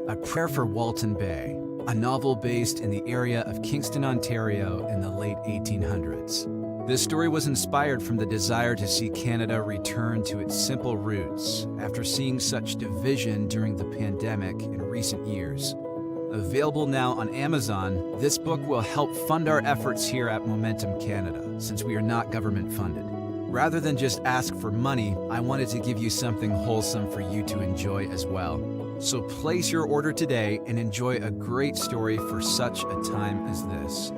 A Prayer for Walton Bay, a novel based in the area of Kingston, Ontario in the late 1800s. This story was inspired from the desire to see Canada return to its simple roots after seeing such division during the pandemic in recent years. Available now on Amazon, this book will help fund our efforts here at Momentum Canada, since we are not government funded. Rather than just ask for money, I wanted to give you something wholesome for you to enjoy as well. So place your order today and enjoy a great story for such a time as this.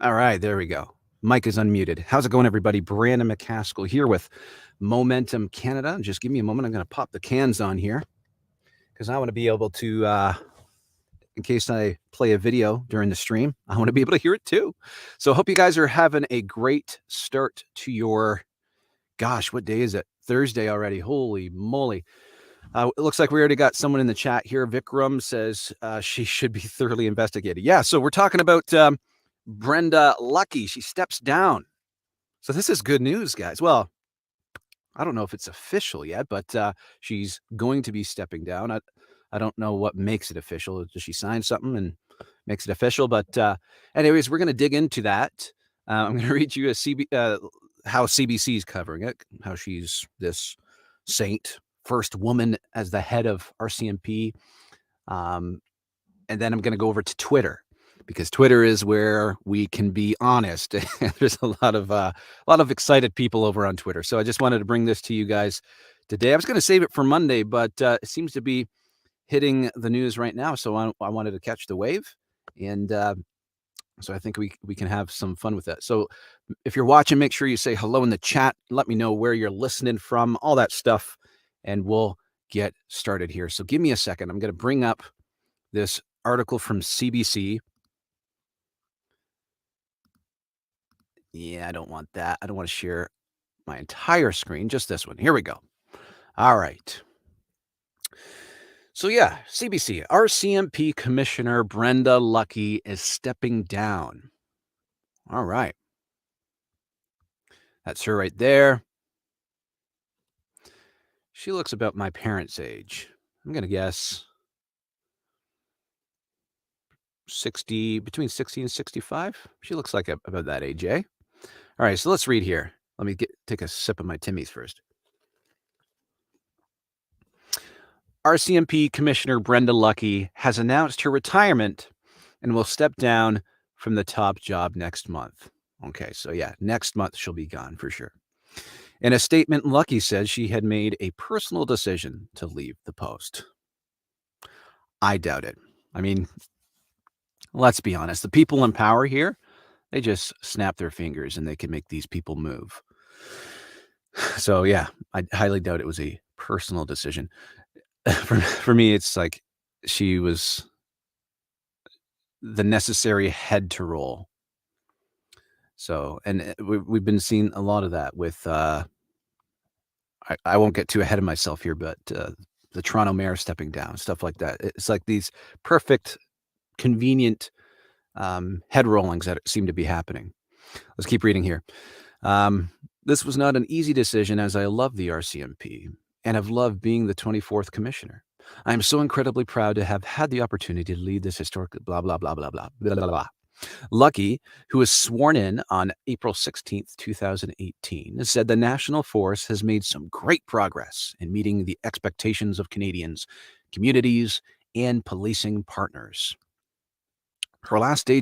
All right, there we go. Mike is unmuted. How's it going, everybody? Brandon McCaskill here with Momentum Canada. Just give me a moment. I'm going to pop the cans on here because I want to be able to, in case I play a video during the stream, I want to be able to hear it too. So I hope you guys are having a great start to your, gosh, what day is it? Thursday already. Holy moly. It looks like we already got someone in the chat here. Vikram says she should be thoroughly investigated. Yeah, so we're talking about Brenda Lucki. She steps down. So this is good news, guys. Well, I don't know if it's official yet, but she's going to be stepping down. I don't know what makes it official. Does she sign something and makes it official? But anyways, we're going to dig into that. I'm going to read you how CBC is covering it, how she's this saint, first woman as the head of RCMP. And then I'm going to go over to Twitter, because Twitter is where we can be honest. There's a lot of excited people over on Twitter. So I just wanted to bring this to you guys today. I was going to save it for Monday, but it seems to be hitting the news right now. So I wanted to catch the wave. And so I think we can have some fun with that. So if you're watching, make sure you say hello in the chat. Let me know where you're listening from, all that stuff, and we'll get started here. So give me a second. I'm going to bring up this article from CBC. Yeah, I don't want that. I don't want to share my entire screen, just this one. Here we go. All right. So yeah, CBC, RCMP Commissioner Brenda Lucki is stepping down. All right. That's her right there. She looks about my parents' age. I'm going to guess 60, between 60 and 65. She looks like about that age, eh? All right, so let's read here. Let me take a sip of my Timmy's first. RCMP Commissioner Brenda Lucki has announced her retirement and will step down from the top job next month. Okay, so yeah, next month she'll be gone for sure. In a statement, Lucki says she had made a personal decision to leave the post. I doubt it. I mean, let's be honest. The people in power here, they just snap their fingers and they can make these people move. So yeah, I highly doubt it was a personal decision. For me, it's like she was the necessary head to roll. So, and we've been seeing a lot of that with, I won't get too ahead of myself here, but the Toronto mayor stepping down, stuff like that. It's like these perfect, convenient head rollings that seem to be happening. Let's keep reading here. This was not an easy decision, as I love the RCMP and have loved being the 24th commissioner. I am so incredibly proud to have had the opportunity to lead this historic blah, blah, blah, blah, blah, blah, blah, blah. Lucki, who was sworn in on April 16th, 2018, said the National Force has made some great progress in meeting the expectations of Canadians, communities, and policing partners. Her last day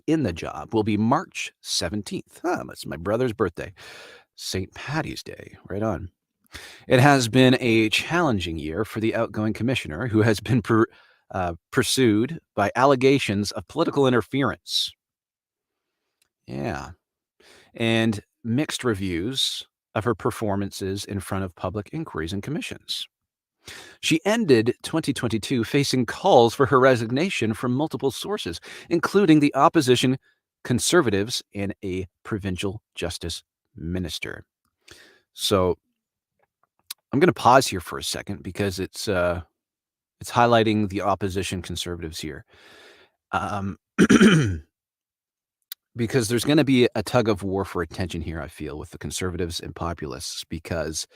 in the job will be March 17th. That's my brother's birthday. St. Paddy's Day. Right on. It has been a challenging year for the outgoing commissioner, who has been pursued by allegations of political interference. Yeah. And mixed reviews of her performances in front of public inquiries and commissions. She ended 2022 facing calls for her resignation from multiple sources, including the opposition, Conservatives, and a provincial justice minister. So I'm going to pause here for a second because it's highlighting the opposition Conservatives here. Um, because there's going to be a tug of war for attention here, I feel, with the conservatives and populists. Because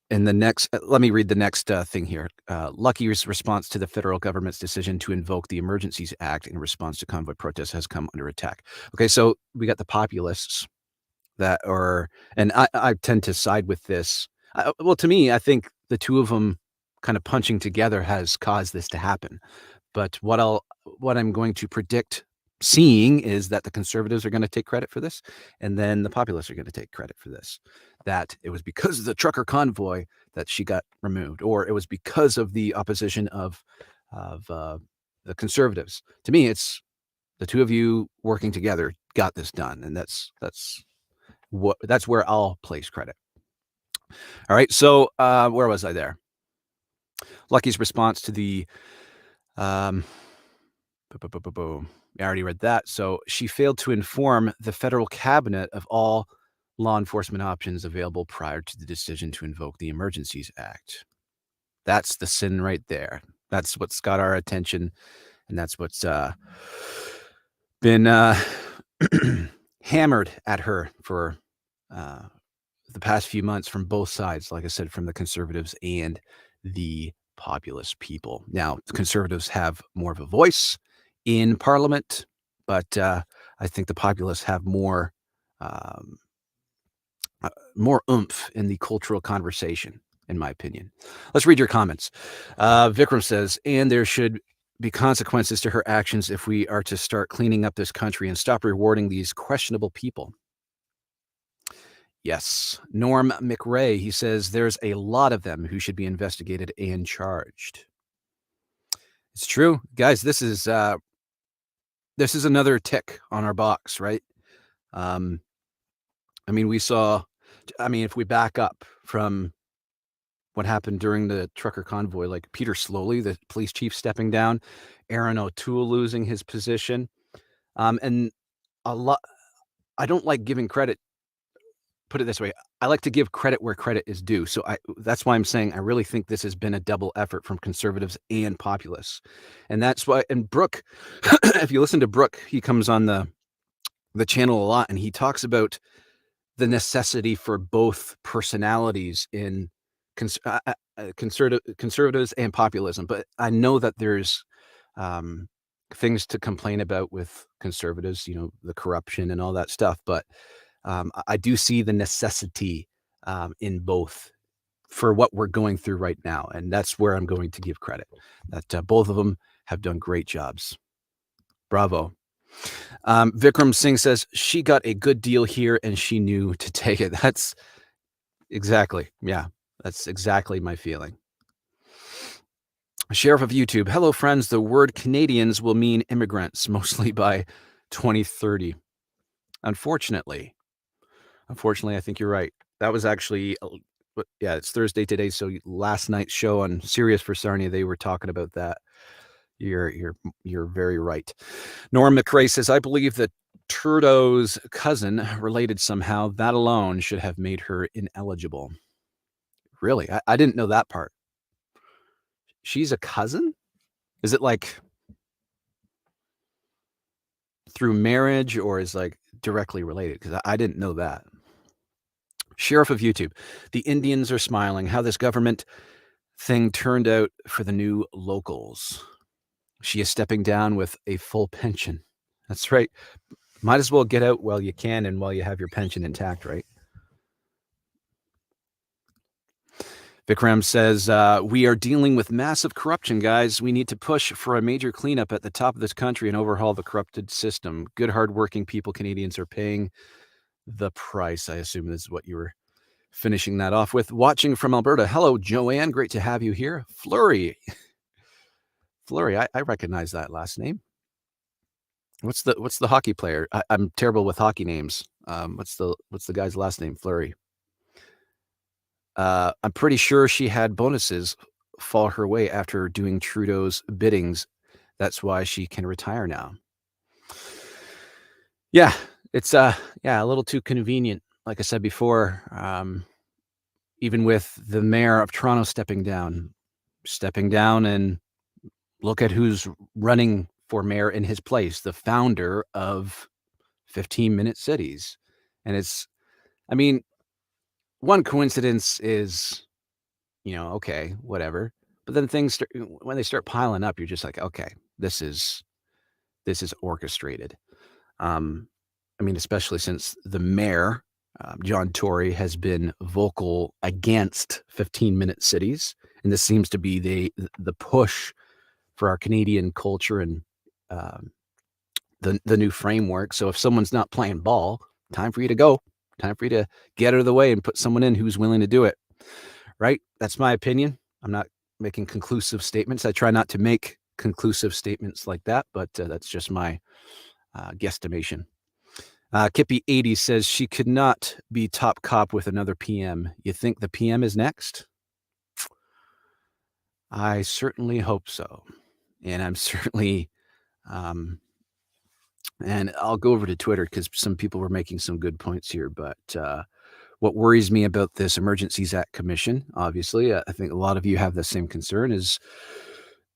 in the next, let me read the next thing here. Lucky's response to the federal government's decision to invoke the Emergencies Act in response to convoy protests has come under attack. Okay, so we got the populists that are, and I tend to side with this. Well, to me, I think the two of them kind of punching together has caused this to happen. But what I'm going to predict seeing is that the conservatives are going to take credit for this, and then the populists are going to take credit for this. That it was because of the trucker convoy that she got removed, or it was because of the opposition of the conservatives. To me, it's the two of you working together got this done, and that's where I'll place credit. All right, so where was I there? Lucky's response to the I already read that. So she failed to inform the federal cabinet of all law enforcement options available prior to the decision to invoke the Emergencies Act. That's the sin right there. That's what's got our attention, and that's what's been hammered at her for the past few months from both sides, like I said, from the conservatives and the populist people. Now, the conservatives have more of a voice in parliament, but I think the populists have more oomph in the cultural conversation, in my opinion. Let's read your comments. Vikram says, and there should be consequences to her actions if we are to start cleaning up this country and stop rewarding these questionable people. Yes. Norm McRae, he says there's a lot of them who should be investigated and charged. It's true. Guys, this is another tick on our box, right? I mean, if we back up from what happened during the trucker convoy, like Peter Slowly, the police chief stepping down, Aaron O'Toole losing his position, and a lot. I don't like giving credit. Put it this way, I like to give credit where credit is due. So that's why I'm saying I really think this has been a double effort from conservatives and populists. And that's why, and Brooke, if you listen to Brooke, he comes on the channel a lot and he talks about the necessity for both personalities in conservatives and populism. But I know that there's things to complain about with conservatives, the corruption and all that stuff. But I do see the necessity in both for what we're going through right now. And that's where I'm going to give credit that both of them have done great jobs. Bravo. Vikram Singh says she got a good deal here and she knew to take it. That's exactly. Yeah, that's exactly my feeling. Sheriff of YouTube. Hello, friends. The word Canadians will mean immigrants, mostly by 2030. Unfortunately, I think you're right. That was actually, it's Thursday today. So last night's show on Sirius for Sarnia, they were talking about that. You're very right. Norm McRae says, I believe that Trudeau's cousin related somehow. That alone should have made her ineligible. Really? I didn't know that part. She's a cousin? Is it like through marriage or is like directly related? Because I didn't know that. Sheriff of YouTube. The Indians are smiling. How this government thing turned out for the new locals. She is stepping down with a full pension. That's right. Might as well get out while you can and while you have your pension intact, right? Vikram says, we are dealing with massive corruption, guys. We need to push for a major cleanup at the top of this country and overhaul the corrupted system. Good, hardworking people, Canadians, are paying the price. I assume this is what you were finishing that off with. Watching from Alberta. Hello, Joanne. Great to have you here. Fleury. I recognize that last name. What's the hockey player? I'm terrible with hockey names. What's the guy's last name? Fleury. I'm pretty sure she had bonuses fall her way after doing Trudeau's biddings. That's why she can retire now. Yeah, it's a little too convenient. Like I said before, even with the mayor of Toronto stepping down and look at who's running for mayor in his place, the founder of 15-minute cities. And I mean, one coincidence is, okay, whatever. But then when they start piling up, you're just like, okay, this is orchestrated. Um, I mean, especially since the mayor, John Tory, has been vocal against 15-minute cities, and this seems to be the push for our Canadian culture and um, the new framework. So if someone's not playing ball, time for you to go. Time for you to get out of the way and put someone in who's willing to do it. Right? That's my opinion. I'm not making conclusive statements. I try not to make conclusive statements like that, but that's just my guesstimation. Kippy80 says she could not be top cop with another PM. You think the PM is next? I certainly hope so. And I'm certainly, and I'll go over to Twitter because some people were making some good points here. But what worries me about this Emergencies Act Commission, obviously, I think a lot of you have the same concern, is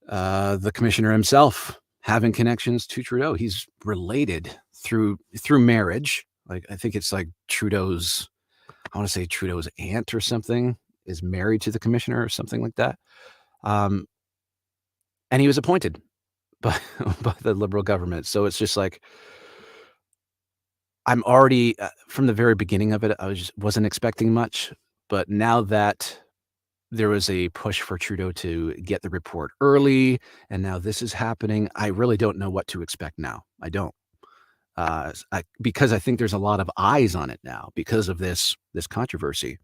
the commissioner himself having connections to Trudeau. He's related through marriage. Like, I think it's like I want to say Trudeau's aunt or something is married to the commissioner or something like that. And he was appointed by the Liberal government. So it's just like, I'm already from the very beginning of it, I wasn't expecting much. But now that there was a push for Trudeau to get the report early, and now this is happening, I really don't know what to expect now. I don't. Because I think there's a lot of eyes on it now because of this controversy.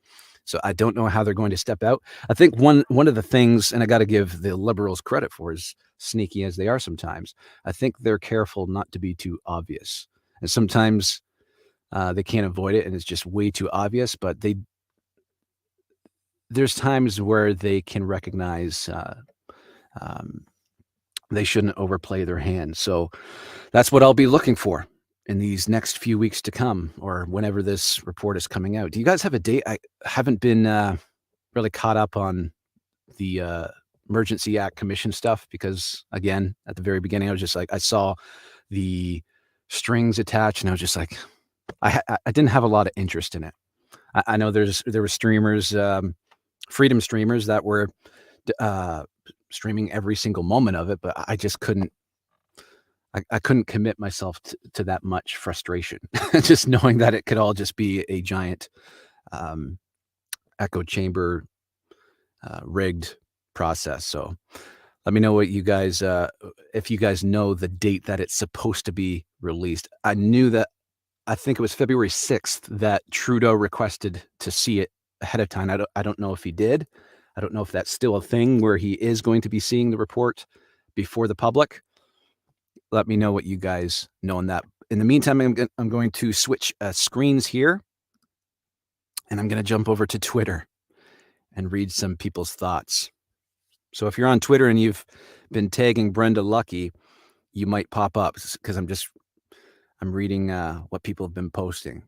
So I don't know how they're going to step out. I think one of the things, and I got to give the Liberals credit for, as sneaky as they are sometimes, I think they're careful not to be too obvious. And sometimes they can't avoid it, and it's just way too obvious. But there's times where they can recognize they shouldn't overplay their hand. So that's what I'll be looking for in these next few weeks to come, or whenever this report is coming out. Do you guys have a date? I haven't been really caught up on the Emergency Act Commission stuff because, again, at the very beginning, I was just like, I saw the strings attached, and I was just like, I didn't have a lot of interest in it. I know there were streamers, freedom streamers, that were streaming every single moment of it, but I just couldn't. I couldn't commit myself to that much frustration, just knowing that it could all just be a giant echo chamber rigged process. So let me know what you guys, if you guys know the date that it's supposed to be released. I think it was February 6th that Trudeau requested to see it ahead of time. I don't know if he did. I don't know if that's still a thing where he is going to be seeing the report before the public. Let me know what you guys know on that. In the meantime, I'm going to switch screens here, and I'm going to jump over to Twitter and read some people's thoughts. So if you're on Twitter and you've been tagging Brenda Lucki, you might pop up because I'm reading what people have been posting.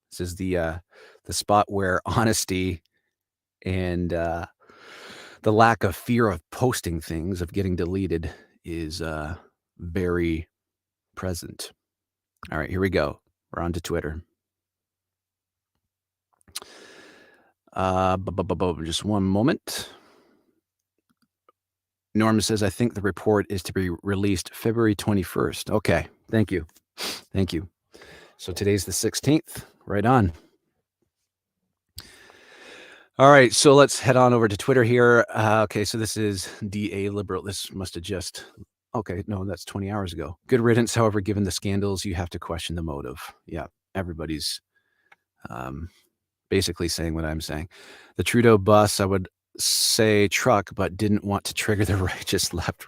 This is the spot where honesty and the lack of fear of posting things, of getting deleted, is very present. All right, here we go. We're on to Twitter. Just one moment. Norm says, I think the report is to be released February 21st. Okay, thank you. Thank you. So today's the 16th. Right on. All right, so let's head on over to Twitter here. Okay, so this is DA Liberal. This must have just... Okay, no, that's 20 hours ago. Good riddance, however, given the scandals, you have to question the motive. Yeah, everybody's basically saying what I'm saying. The Trudeau bus, I would say truck, but didn't want to trigger the righteous left,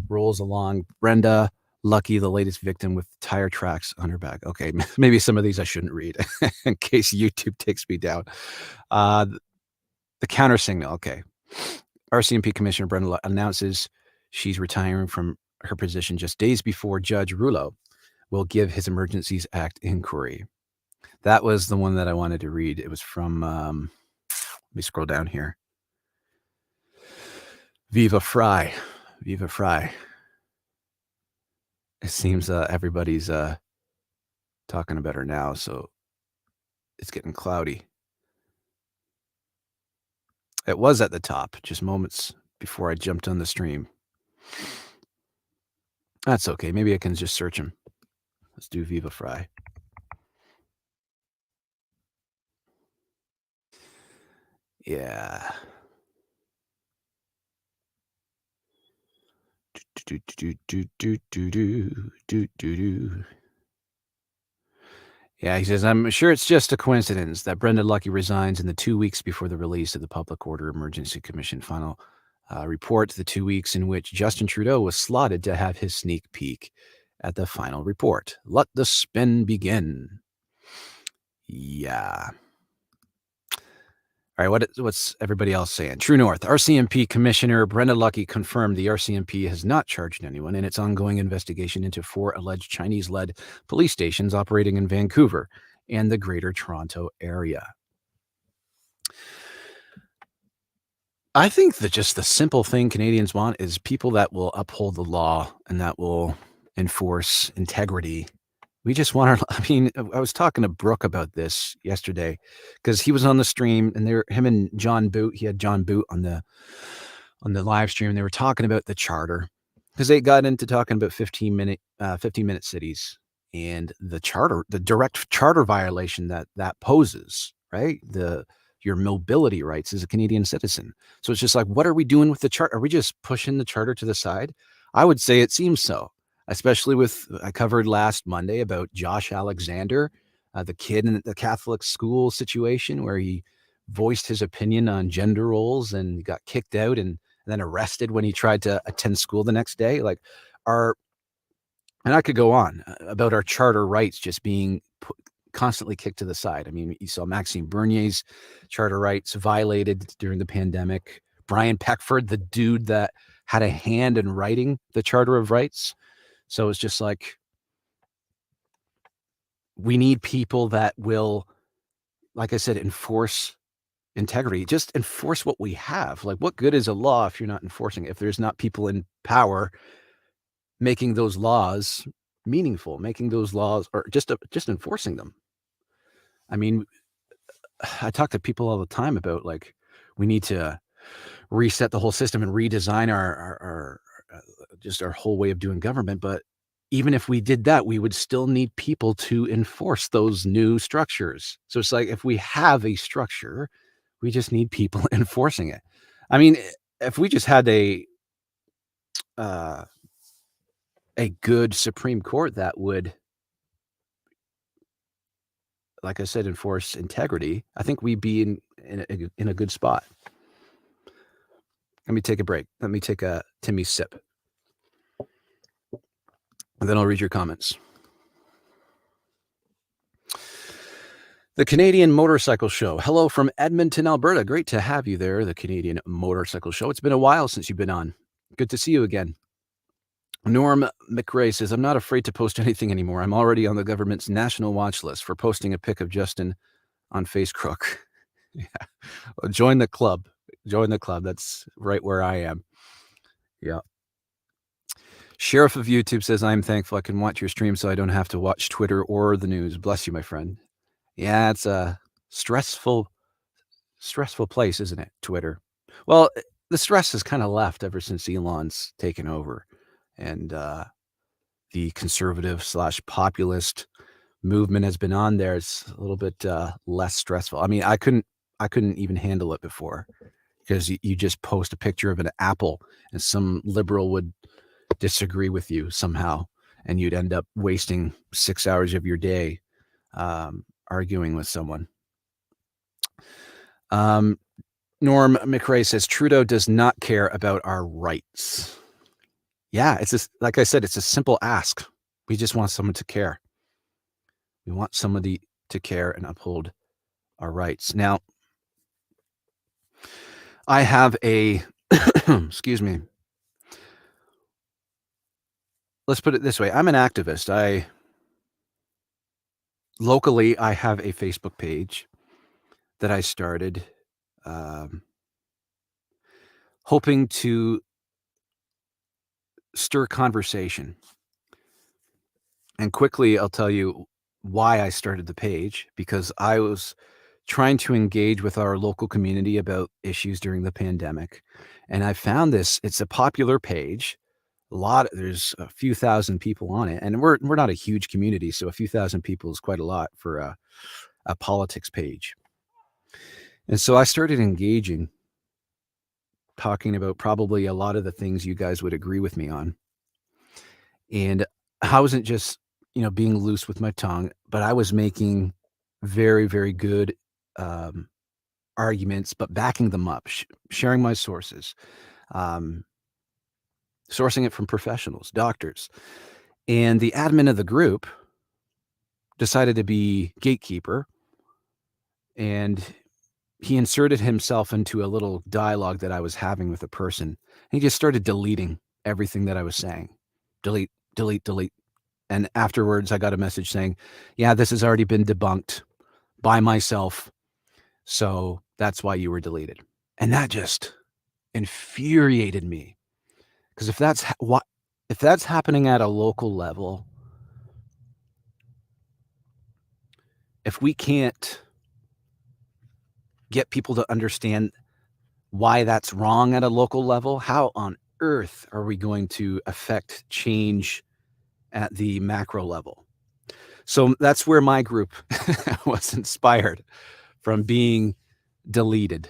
rolls along. Brenda, Lucki, the latest victim with tire tracks on her back. Okay, maybe some of these I shouldn't read in case YouTube takes me down. The counter signal, okay. RCMP Commissioner Brenda announces she's retiring from her position just days before Judge Rouleau will give his Emergencies Act inquiry. That was the one that I wanted to read. It was from, let me scroll down here. Viva Fry. It seems everybody's talking about her now, so it's getting cloudy. It was at the top just moments before I jumped on the stream. That's okay. Maybe I can just search him. Let's do Viva Fry. Yeah. Do, do, do, do, do, do, do, do, do. Yeah, he says, I'm sure it's just a coincidence that Brenda Lucki resigns in the 2 weeks before the release of the Public Order Emergency Commission final report, the 2 weeks in which Justin Trudeau was slotted to have his sneak peek at the final report. Let the spin begin. Yeah. All right, what's everybody else saying? True North, RCMP Commissioner Brenda Lucki confirmed the RCMP has not charged anyone in its ongoing investigation into 4 alleged Chinese-led police stations operating in Vancouver and the Greater Toronto area. I think that just the simple thing Canadians want is people that will uphold the law and that will enforce integrity. We just want our I mean, I was talking to Brooke about this yesterday because he was on the stream and him and John Boot, he had John Boot on the live stream. And they were talking about the charter because they got into talking about 15-minute cities and the direct charter violation that poses, right? Your mobility rights as a Canadian citizen. So it's just like, what are we doing with the charter? Are we just pushing the charter to the side? I would say it seems so, especially with I covered last Monday about Josh Alexander, the kid in the Catholic school situation where he voiced his opinion on gender roles and got kicked out and then arrested when he tried to attend school the next day. Like, our and I could go on about our charter rights just being constantly kicked to the side. I mean, you saw Maxime Bernier's charter rights violated during the pandemic. Brian Peckford, the dude that had a hand in writing the Charter of Rights. So it's just like, we need people that will, like I said, enforce integrity. Just enforce what we have. Like, what good is a law if you're not enforcing it? If there's not people in power making those laws meaningful, making those laws or just enforcing them. I mean, I talk to people all the time about, like, we need to reset the whole system and redesign our just our whole way of doing government. But even if we did that, we would still need people to enforce those new structures. So it's like, if we have a structure, we just need people enforcing it. I mean, if we just had uh, a good Supreme Court that would, like I said, enforce integrity, I think we'd be in a good spot. Let me take a break. Let me take a Timmy sip. And then I'll read your comments. The Canadian Motorcycle Show. Hello from Edmonton, Alberta. Great to have you there, the Canadian Motorcycle Show. It's been a while since you've been on. Good to see you again. Norm McRae says, I'm not afraid to post anything anymore. I'm already on the government's national watch list for posting a pic of Justin on Facebook. Yeah. Well, join the club. Join the club. That's right where I am. Yeah. Sheriff of YouTube says, I'm thankful I can watch your stream so I don't have to watch Twitter or the news. Bless you, my friend. Yeah, it's a stressful place, isn't it? Twitter. Well, the stress has kind of left ever since Elon's taken over, and the conservative / populist movement has been on there. It's a little bit less stressful. I mean, I couldn't even handle it before, because you just post a picture of an apple and some liberal would disagree with you somehow, and you'd end up wasting 6 hours of your day arguing with someone. Norm McRae says, Trudeau does not care about our rights. Yeah, it's just, like I said, it's a simple ask. We just want someone to care. We want somebody to care and uphold our rights. Now, I have a, excuse me. Let's put it this way. I'm an activist. Locally, I have a Facebook page that I started hoping to stir conversation And quickly, I'll tell you why I started the page, because I was trying to engage with our local community about issues during the pandemic. And I found this, it's a popular page. There's a few thousand people on it, and we're not a huge community, so a few thousand people is quite a lot for a politics page. And so I started engaging, talking about probably a lot of the things you guys would agree with me on. And I wasn't just, being loose with my tongue, but I was making very, very good um, arguments, but backing them up, sharing my sources, um, sourcing it from professionals, doctors. And the admin of the group decided to be gatekeeper, and he inserted himself into a little dialogue that I was having with a person. He just started deleting everything that I was saying. Delete, delete, delete. And afterwards, I got a message saying, yeah, this has already been debunked by myself. So that's why you were deleted. And that just infuriated me. Because if that's happening at a local level, if we can't get people to understand why that's wrong at a local level, how on earth are we going to affect change at the macro level? So that's where my group was inspired, from being deleted.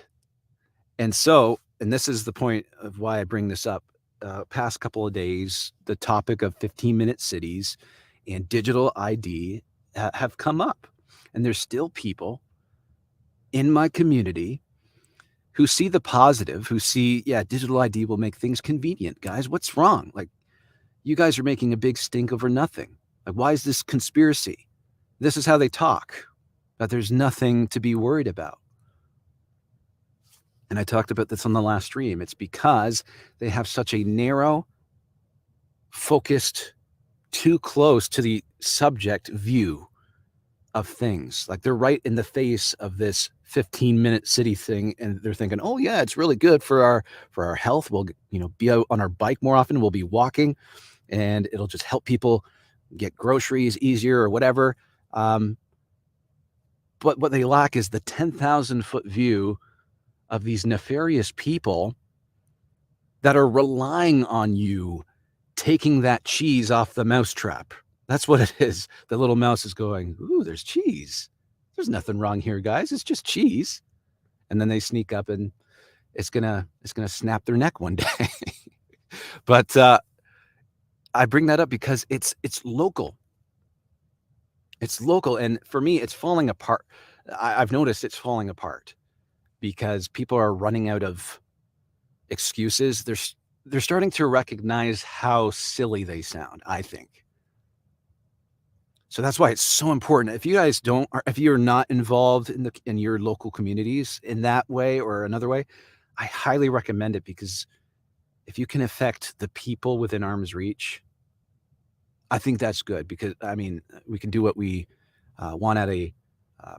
And this is the point of why I bring this up. Past couple of days, the topic of 15-minute cities and digital ID have come up. And there's still people in my community who see the positive, who see, yeah, digital ID will make things convenient. Guys, what's wrong? Like, you guys are making a big stink over nothing. Like, why is this conspiracy? This is how they talk, that there's nothing to be worried about. And I talked about this on the last stream. It's because they have such a narrow, focused, too close to the subject view of things. Like, they're right in the face of this 15-minute city thing, and they're thinking, oh yeah, it's really good for our health. We'll be out on our bike more often. We'll be walking, and it'll just help people get groceries easier or whatever. But what they lack is the 10,000-foot view of these nefarious people that are relying on you taking that cheese off the mousetrap. That's what it is. The little mouse is going, ooh, there's cheese. There's nothing wrong here, guys. It's just cheese. And then they sneak up, and it's gonna snap their neck one day. But I bring that up because it's local. It's local, and for me, it's falling apart. I've noticed it's falling apart because people are running out of excuses. They're starting to recognize how silly they sound, I think. So that's why it's so important. If you guys don't, or if you're not involved in your local communities in that way or another way, I highly recommend it, because if you can affect the people within arm's reach, I think that's good. Because I mean, we can do what we want at a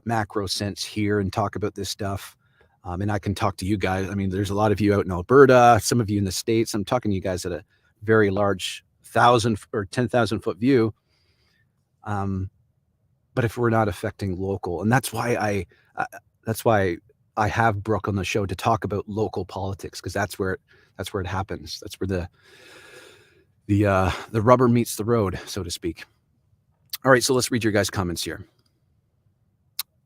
macro sense here and talk about this stuff. And I can talk to you guys. I mean, there's a lot of you out in Alberta, some of you in the States. I'm talking to you guys at a very large 1,000 or 10,000-foot view. But if we're not affecting local, and that's why I have Brooke on the show to talk about local politics, because that's where it happens. That's where the rubber meets the road, so to speak. All right, so let's read your guys' comments here.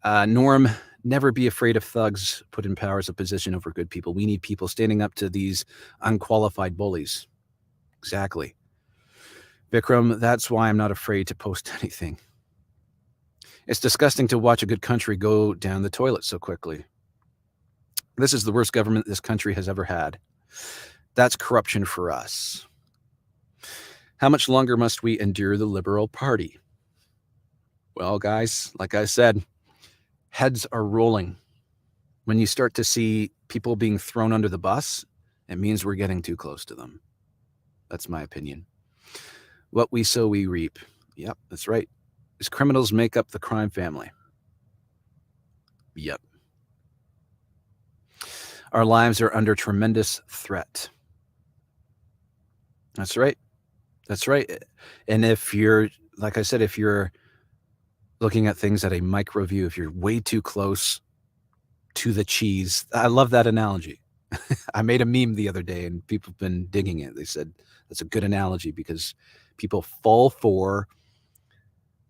Norm, never be afraid of thugs put in powers of position over good people. We need people standing up to these unqualified bullies. Exactly. Vikram, that's why I'm not afraid to post anything. It's disgusting to watch a good country go down the toilet so quickly. This is the worst government this country has ever had. That's corruption for us. How much longer must we endure the Liberal Party? Well, guys, like I said, heads are rolling. When you start to see people being thrown under the bus, it means we're getting too close to them. That's my opinion. What we sow, we reap. Yep, that's right. These criminals make up the crime family. Yep. Our lives are under tremendous threat. That's right. That's right. And if you're like I said, if you're looking at things at a micro view, if you're way too close to the cheese, I love that analogy. I made a meme the other day and people have been digging it. They said that's a good analogy because people fall for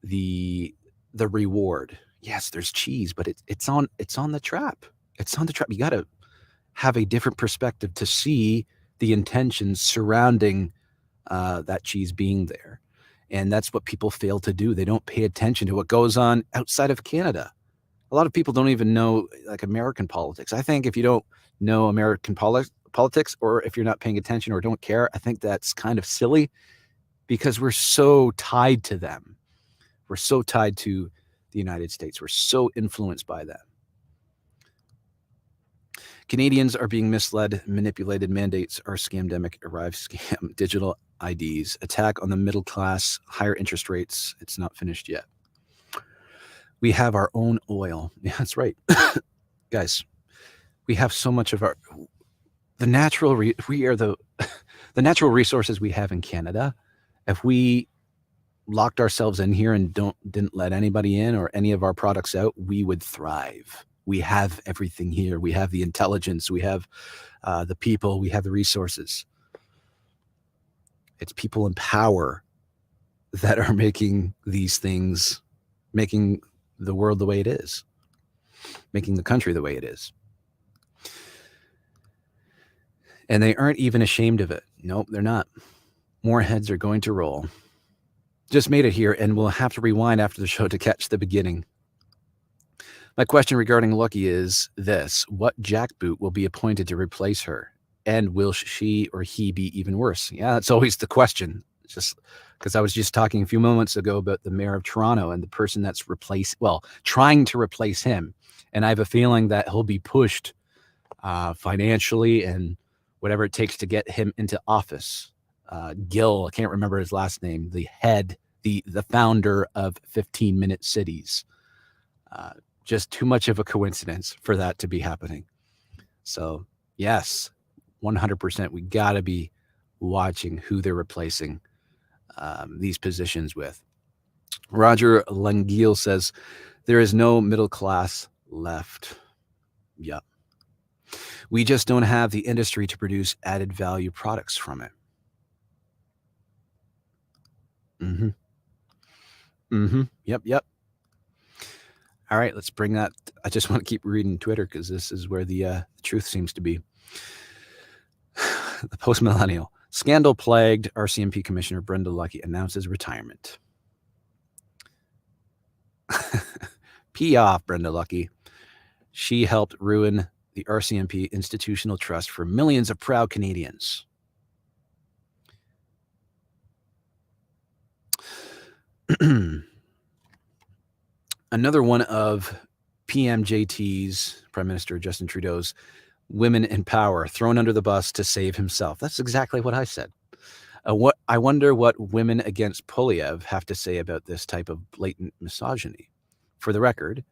the reward. Yes, there's cheese, but it's on the trap. It's on the trap. You got to have a different perspective to see the intentions surrounding that cheese being there. And that's what people fail to do. They don't pay attention to what goes on outside of Canada. A lot of people don't even know like American politics. I think if you don't know American politics, or if you're not paying attention or don't care, I think that's kind of silly because we're so tied to them. We're so tied to the United States. We're so influenced by them. Canadians are being misled, manipulated. Mandates are scamdemic, arrive scam, digital IDs, attack on the middle class, higher interest rates. It's not finished yet. We have our own oil. Yeah, that's right. Guys, we have so much of the natural natural resources we have in Canada. If we locked ourselves in here and didn't let anybody in or any of our products out, we would thrive. We have everything here. We have the intelligence. We have the people. We have the resources. It's people in power that are making these things, making the world the way it is, making the country the way it is. And they aren't even ashamed of it. Nope, they're not. More heads are going to roll. Just made it here, and we'll have to rewind after the show to catch the beginning. My question regarding Lucki is this: what jackboot will be appointed to replace her? And will she or he be even worse? Yeah, that's always the question. It's just because I was just talking a few moments ago about the mayor of Toronto and the person that's trying to replace him. And I have a feeling that he'll be pushed financially and whatever it takes to get him into office. Gil, I can't remember his last name, the founder of 15-Minute Cities. Just too much of a coincidence for that to be happening. So, yes, 100%, we got to be watching who they're replacing these positions with. Roger Languille says, there is no middle class left. Yep. We just don't have the industry to produce added value products from it. Yep. All right, let's bring that. I just want to keep reading Twitter because this is where the truth seems to be. The post-millennial. Scandal-plagued RCMP Commissioner Brenda Lucki announces retirement. Pee off, Brenda Lucki. She helped ruin the RCMP institutional trust for millions of proud Canadians. Another one of PMJT's, Prime Minister Justin Trudeau's, women in power thrown under the bus to save himself. That's exactly what I said. I wonder what women against Polyev have to say about this type of blatant misogyny. For the record,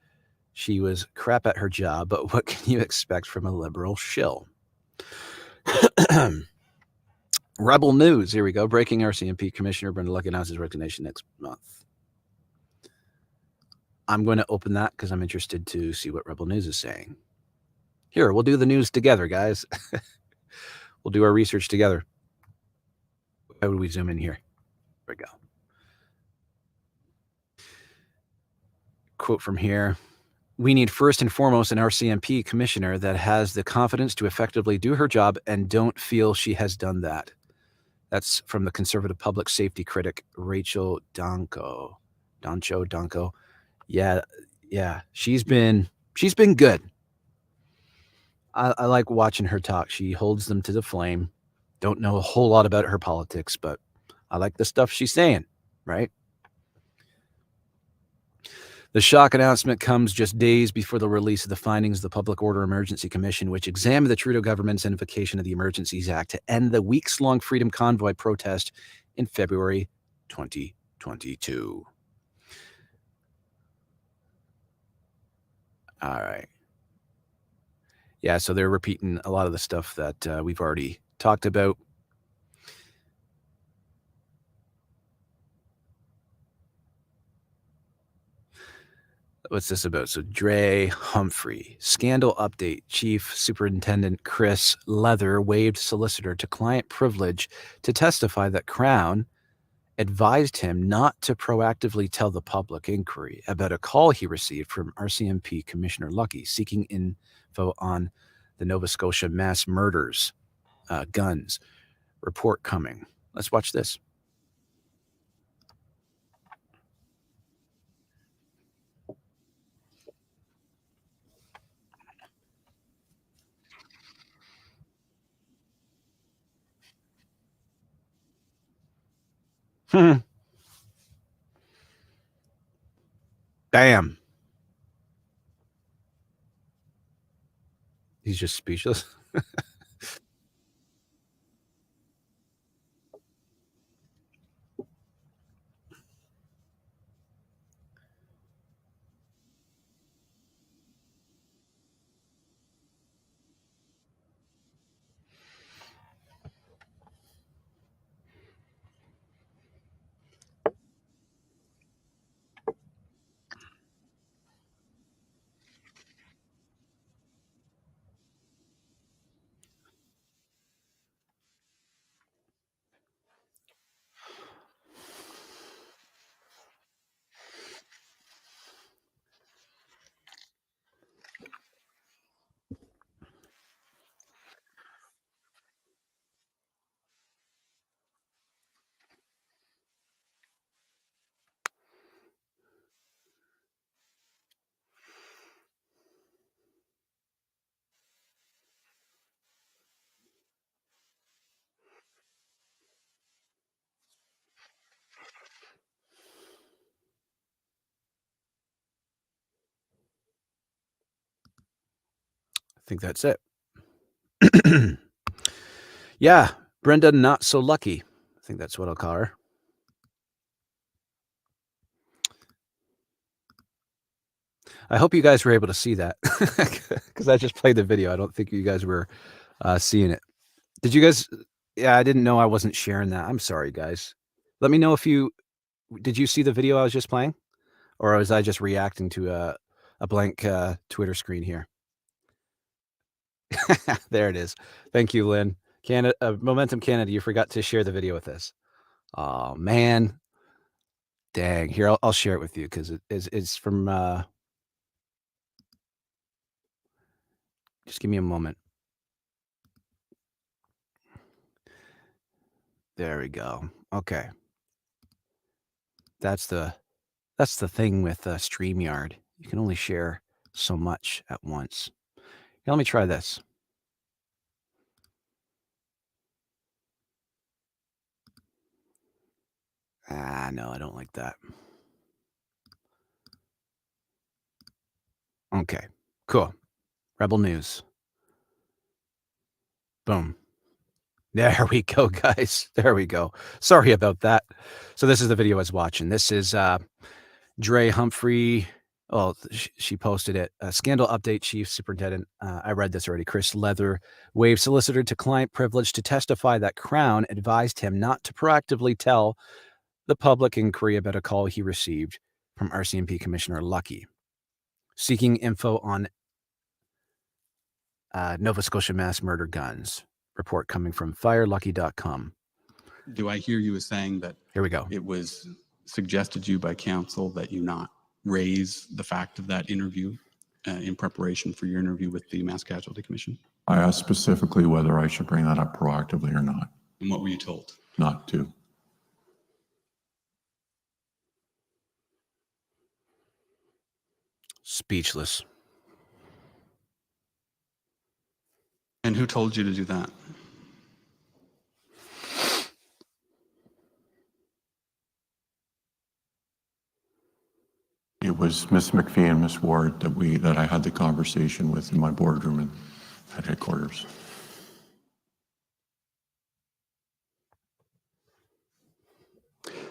she was crap at her job, but what can you expect from a liberal shill? Rebel news. Here we go. Breaking: RCMP Commissioner Brenda Lucki announces resignation next month. I'm going to open that because I'm interested to see what Rebel News is saying. Here, we'll do the news together, guys. We'll do our research together. How would we zoom in here? There we go. Quote from here. We need first and foremost an RCMP commissioner that has the confidence to effectively do her job and don't feel she has done that. That's from the conservative public safety critic, Rachel Donko. Yeah. She's been good. I like watching her talk. She holds them to the flame. Don't know a whole lot about her politics, but I like the stuff she's saying, right? The shock announcement comes just days before the release of the findings of the Public Order Emergency Commission, which examined the Trudeau government's invocation of the Emergencies Act to end the weeks-long Freedom Convoy protest in February 2022. All right. Yeah, so they're repeating a lot of the stuff that we've already talked about. What's this about? So Dre Humphrey, scandal update. Chief Superintendent Chris Leather waived solicitor to client privilege to testify that Crown advised him not to proactively tell the public inquiry about a call he received from RCMP Commissioner Lucki seeking info on the Nova Scotia mass murders, guns. Report coming. Let's watch this. Bam. He's just speechless. I think that's it. Yeah, Brenda, not so lucky. I think that's what I'll call her. I hope you guys were able to see that because I just played the video. I don't think you guys were seeing it. Did you guys? Yeah, I didn't know I wasn't sharing that. I'm sorry, guys. Let me know if you did you see the video I was just playing, or was I just reacting to a blank Twitter screen here? There it is. Thank you, Lynn. Canada, Momentum Canada, you forgot to share the video with us. Oh man, dang. Here, I'll share it with you because it's from. Just give me a moment. There we go. Okay. That's the thing with StreamYard. You can only share so much at once. Here, let me try this. Ah, no, I don't like that. Okay, cool. Rebel News. Boom. There we go, guys. There we go. Sorry about that. So this is the video I was watching. This is Dre Humphrey. Well, she posted it. Scandal update, Chief Superintendent. I read this already. Chris Leather waived solicitor to client privilege to testify that Crown advised him not to proactively tell the public inquiry about a call he received from RCMP Commissioner Lucki seeking info on Nova Scotia mass murder guns. Report coming from firelucky.com. Do I hear you as saying that Here we go. it was suggested to you by counsel that you not raise the fact of that interview in preparation for your interview with the Mass Casualty Commission? I asked specifically whether I should bring that up proactively or not. And what were you told? Not to. Speechless. And who told you to do that? It was Miss McPhee and Miss Ward that I had the conversation with in my boardroom at headquarters.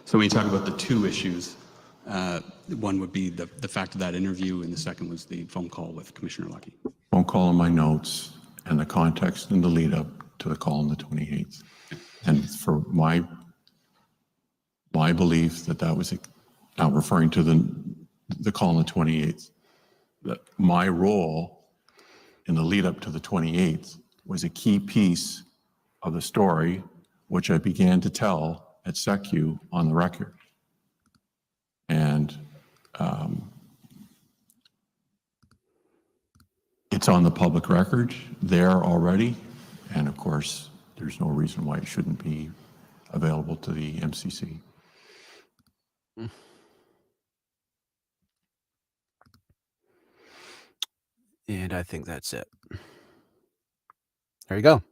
So when you talk about the two issues, one would be the fact of that interview, and the second was the phone call with Commissioner Lucki. Phone call in my notes and the context and the lead up to the call on the 28th. And for my belief that was not referring to the call on the 28th. My role in the lead up to the 28th was a key piece of the story, which I began to tell at SECU on the record. And it's on the public record there already. And of course, there's no reason why it shouldn't be available to the MCC. And I think that's it. There you go.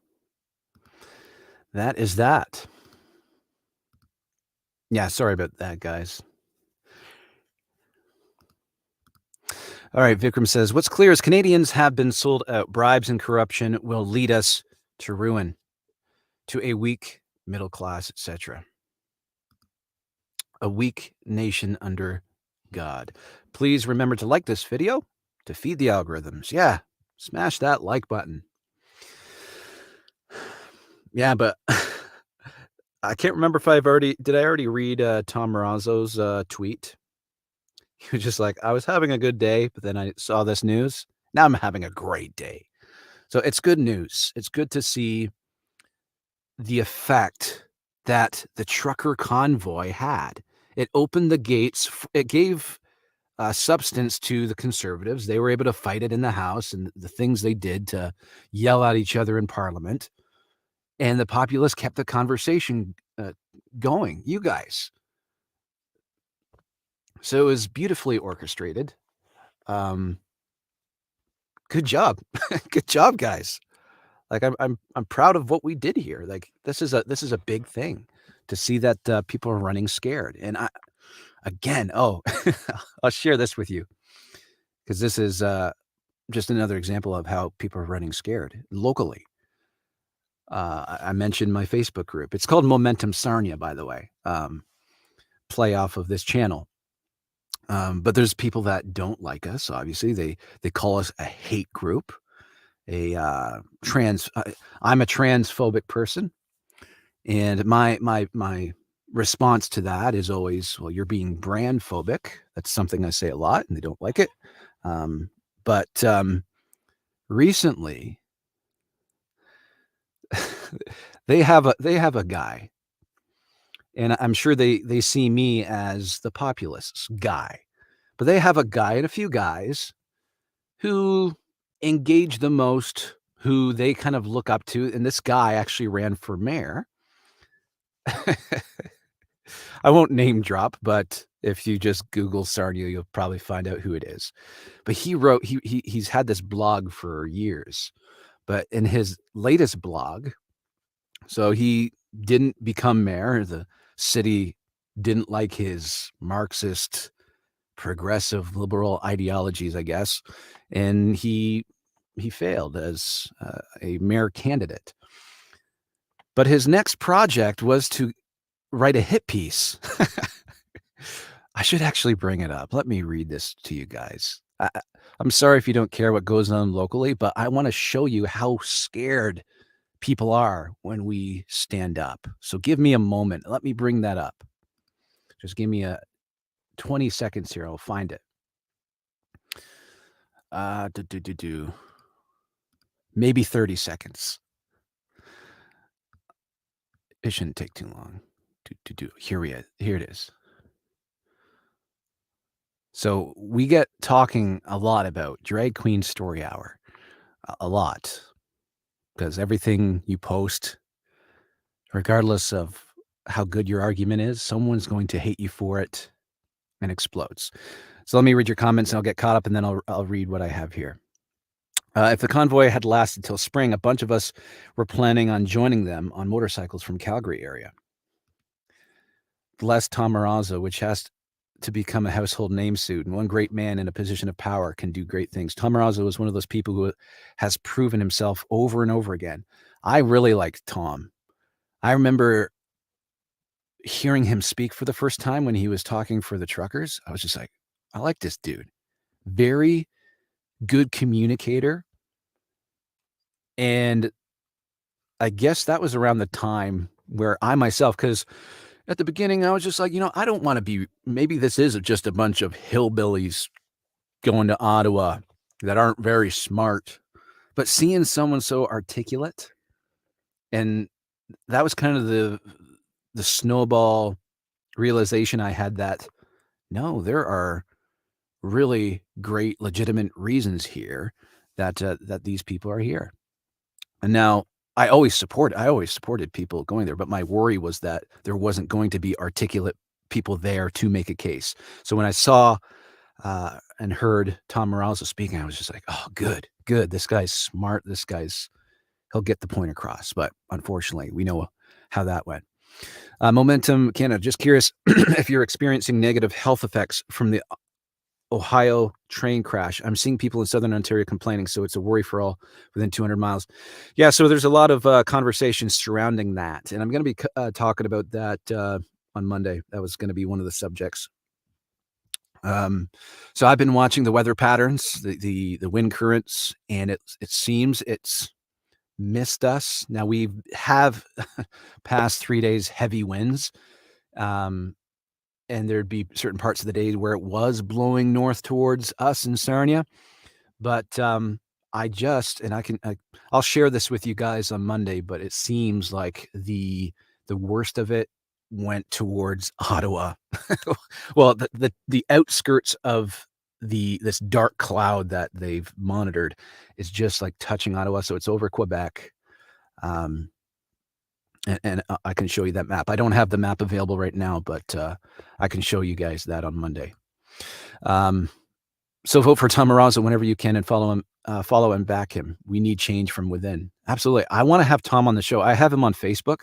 That is that. Yeah, sorry about that, guys. All right, Vikram says, what's clear is Canadians have been sold out. Bribes and corruption will lead us to ruin, to a weak middle class, etc. A weak nation under God. Please remember to like this video to feed the algorithms. Yeah, smash that like button. Yeah, but I can't remember if did I already read Tom Marazzo's tweet? He was just like, I was having a good day, but then I saw this news. Now I'm having a great day. So it's good news. It's good to see the effect that the trucker convoy had. It opened the gates. It gave substance to the Conservatives. They were able to fight it in the House and the things they did to yell at each other in Parliament. And the populace kept the conversation going. You guys. So it was beautifully orchestrated. Good job. Good job, guys. Like I'm proud of what we did here. Like this is a big thing to see that people are running scared. And I'll share this with you because this is just another example of how people are running scared locally. I mentioned my Facebook group. It's called Momentum Sarnia, by the way. Play off of this channel. But there's people that don't like us. Obviously, they call us a hate group. I'm a transphobic person, and my response to that is always, well, you're being brand phobic. That's something I say a lot, and they don't like it. But recently, they have a guy, and I'm sure they see me as the populists guy, but they have a guy and a few guys who engage the most, who they kind of look up to. And this guy actually ran for mayor. I won't name drop, but if you just Google Sarnia, you'll probably find out who it is. But he wrote, he's had this blog for years, but in his latest blog, so he didn't become mayor. The city didn't like his Marxist, progressive, liberal ideologies, I guess, and he failed as a mayor candidate. But his next project was to write a hit piece. I should actually bring it up. Let me read this to you guys. I'm sorry if you don't care what goes on locally, but I want to show you how scared people are when we stand up. So give me a moment. Let me bring that up. Just give me 20 seconds here. I'll find it. Maybe 30 seconds. It shouldn't take too long. Here it is. So we get talking a lot about Drag Queen Story Hour. A lot. Because everything you post, regardless of how good your argument is, someone's going to hate you for it and explodes. So let me read your comments and I'll get caught up and then I'll read what I have here. If the convoy had lasted till spring, a bunch of us were planning on joining them on motorcycles from Calgary area. Bless Tom Marazzo, which has to become a household name soon. And one great man in a position of power can do great things. Tom Marazzo is one of those people who has proven himself over and over again. I really like Tom. I remember hearing him speak for the first time when he was talking for the truckers. I was just like, I like this dude. Very good communicator. And I guess that was around the time where I myself, because at the beginning, I was just like, I don't want to be, maybe this is just a bunch of hillbillies going to Ottawa that aren't very smart, but seeing someone so articulate, and that was kind of the snowball realization I had that, no, there are really great legitimate reasons here that that these people are here. And now I always supported people going there, but my worry was that there wasn't going to be articulate people there to make a case. So when I saw and heard Tom Morales speaking, I was just like, oh, good. This guy's smart. He'll get the point across. But unfortunately, we know how that went. Momentum Canada, just curious if you're experiencing negative health effects from the Ohio train crash. I'm seeing people in Southern Ontario complaining, so it's a worry for all within 200 miles. Yeah, so there's a lot of conversations surrounding that, and I'm going to be talking about that on Monday. That was going to be one of the subjects. So I've been watching the weather patterns, the wind currents, and it seems it's missed us. Now we have past 3 days heavy winds. And there'd be certain parts of the day where it was blowing north towards us in Sarnia. But I'll share this with you guys on Monday, but it seems like the worst of it went towards Ottawa. Well, the outskirts of this dark cloud that they've monitored is just like touching Ottawa. So it's over Quebec. And I can show you that map. I don't have the map available right now, but I can show you guys that on Monday. So vote for Tom Morales whenever you can and follow and back him. We need change from within. Absolutely. I want to have Tom on the show. I have him on Facebook.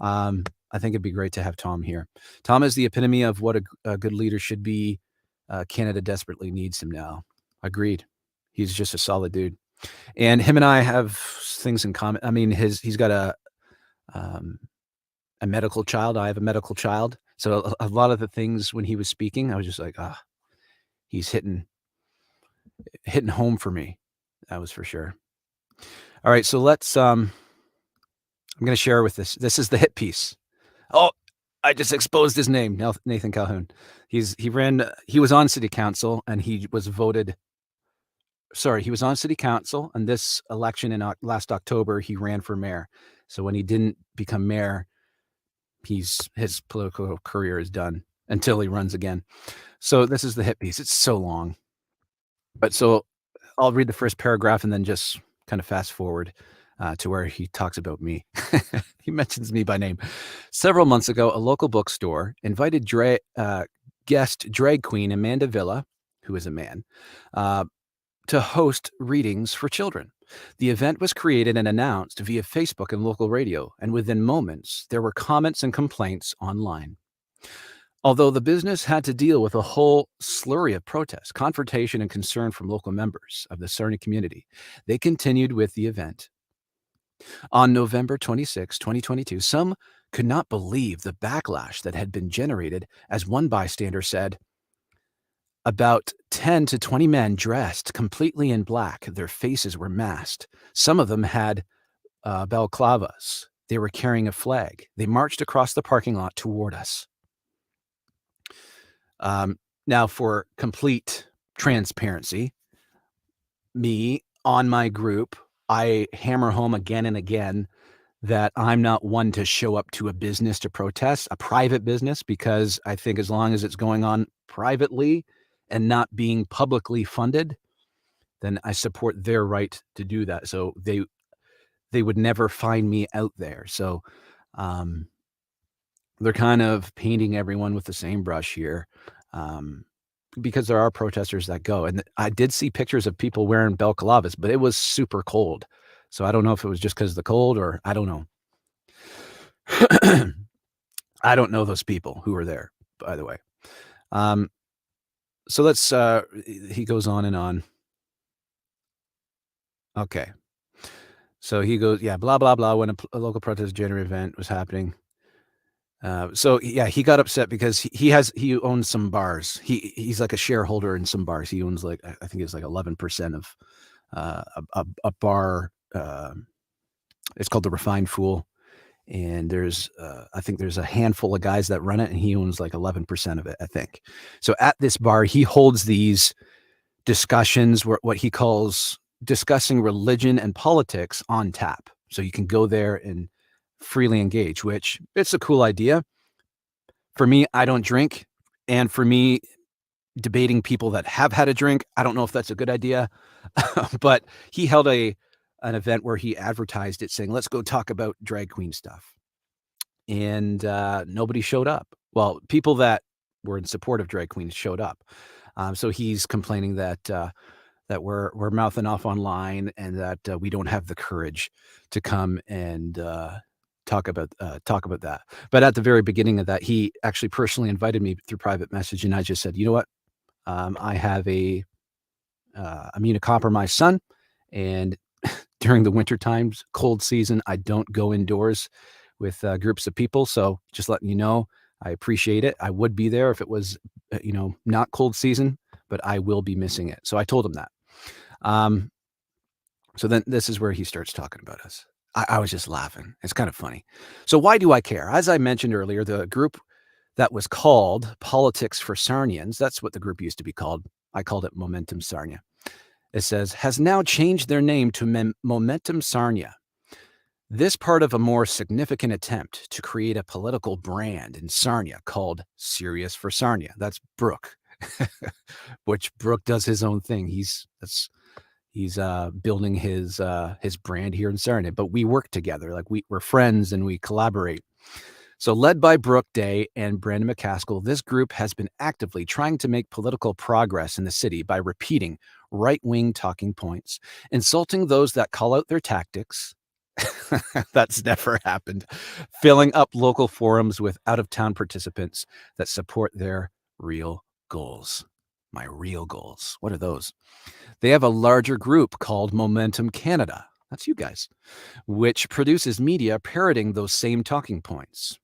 I think it'd be great to have Tom here. Tom is the epitome of what a good leader should be. Canada desperately needs him now. Agreed. He's just a solid dude. And him and I have things in common. I mean, he's got a medical child. I have a medical child. So a lot of the things when he was speaking, I was just like, he's hitting home for me. That was for sure. All right. So I'm going to share with this. This is the hit piece. Oh, I just exposed his name. Nathan Calhoun. He was on city council and he was voted. Sorry, he was on city council, and this election in last October, he ran for mayor. So when he didn't become mayor, his political career is done until he runs again. So this is the hit piece. It's so long, but so I'll read the first paragraph and then just kind of fast forward to where he talks about me. He mentions me by name. Several months ago, a local bookstore invited guest drag queen Amanda Villa, who is a man, to host readings for children. The event was created and announced via Facebook and local radio, and within moments, there were comments and complaints online. Although the business had to deal with a whole slurry of protests, confrontation, and concern from local members of the Sarnia community, they continued with the event. On November 26, 2022, some could not believe the backlash that had been generated, as one bystander said, about 10 to 20 men dressed completely in black. Their faces were masked. Some of them had balaclavas. They were carrying a flag. They marched across the parking lot toward us. Now, for complete transparency, me on my group, I hammer home again and again that I'm not one to show up to a business to protest, a private business, because I think as long as it's going on privately and not being publicly funded, then I support their right to do that. So they would never find me out there. So they're kind of painting everyone with the same brush here, because there are protesters that go. And I did see pictures of people wearing balaclavas, but it was super cold. So I don't know if it was just because of the cold, or I don't know. I don't know those people who were there, by the way. So let's, he goes on and on. Okay. So he goes, yeah, blah, blah, blah, when a local protest January event was happening. So yeah, he got upset because he owns some bars. He's like a shareholder in some bars. He owns like, I think it's like 11% of a bar. It's called the Refined Fool. And there's, I think there's a handful of guys that run it, and he owns like 11% of it, I think. So at this bar, he holds these discussions, what he calls discussing religion and politics on tap. So you can go there and freely engage, which it's a cool idea. For me, I don't drink. And for me, debating people that have had a drink, I don't know if that's a good idea. But he held an event where he advertised it saying, let's go talk about drag queen stuff. And nobody showed up. Well, people that were in support of drag queens showed up. So he's complaining that that we're mouthing off online and that we don't have the courage to come and talk about that. But at the very beginning of that, he actually personally invited me through private message, and I just said, you know what, I have a immunocompromised son, and during the winter times, cold season, I don't go indoors with groups of people. So just letting you know, I appreciate it. I would be there if it was, not cold season, but I will be missing it. So I told him that. So then this is where he starts talking about us. I was just laughing. It's kind of funny. So why do I care? As I mentioned earlier, the group that was called Politics for Sarnians, that's what the group used to be called. I called it Momentum Sarnia. It says, has now changed their name to Momentum Sarnia. This part of a more significant attempt to create a political brand in Sarnia called Serious for Sarnia. That's Brooke, which Brooke does his own thing. He's building his brand here in Sarnia, but we work together. Like we're friends and we collaborate. So led by Brooke Day and Brenda McCaskill, this group has been actively trying to make political progress in the city by repeating right-wing talking points, insulting those that call out their tactics. That's never happened. Filling up local forums with out-of-town participants that support their real goals. My real goals. What are those? They have a larger group called Momentum Canada. That's you guys, which produces media parroting those same talking points.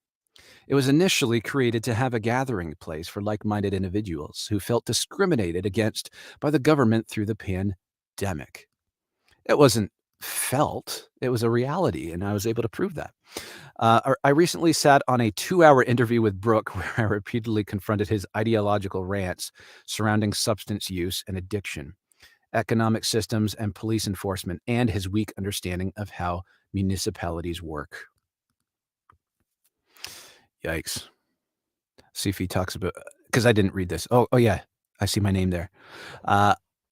It was initially created to have a gathering place for like-minded individuals who felt discriminated against by the government through the pandemic. It wasn't felt, it was a reality, and I was able to prove that. I recently sat on a 2-hour interview with Brooke where I repeatedly confronted his ideological rants surrounding substance use and addiction, economic systems and police enforcement, and his weak understanding of how municipalities work. Yikes. See if he talks about, because I didn't read this. Oh yeah, I see my name there.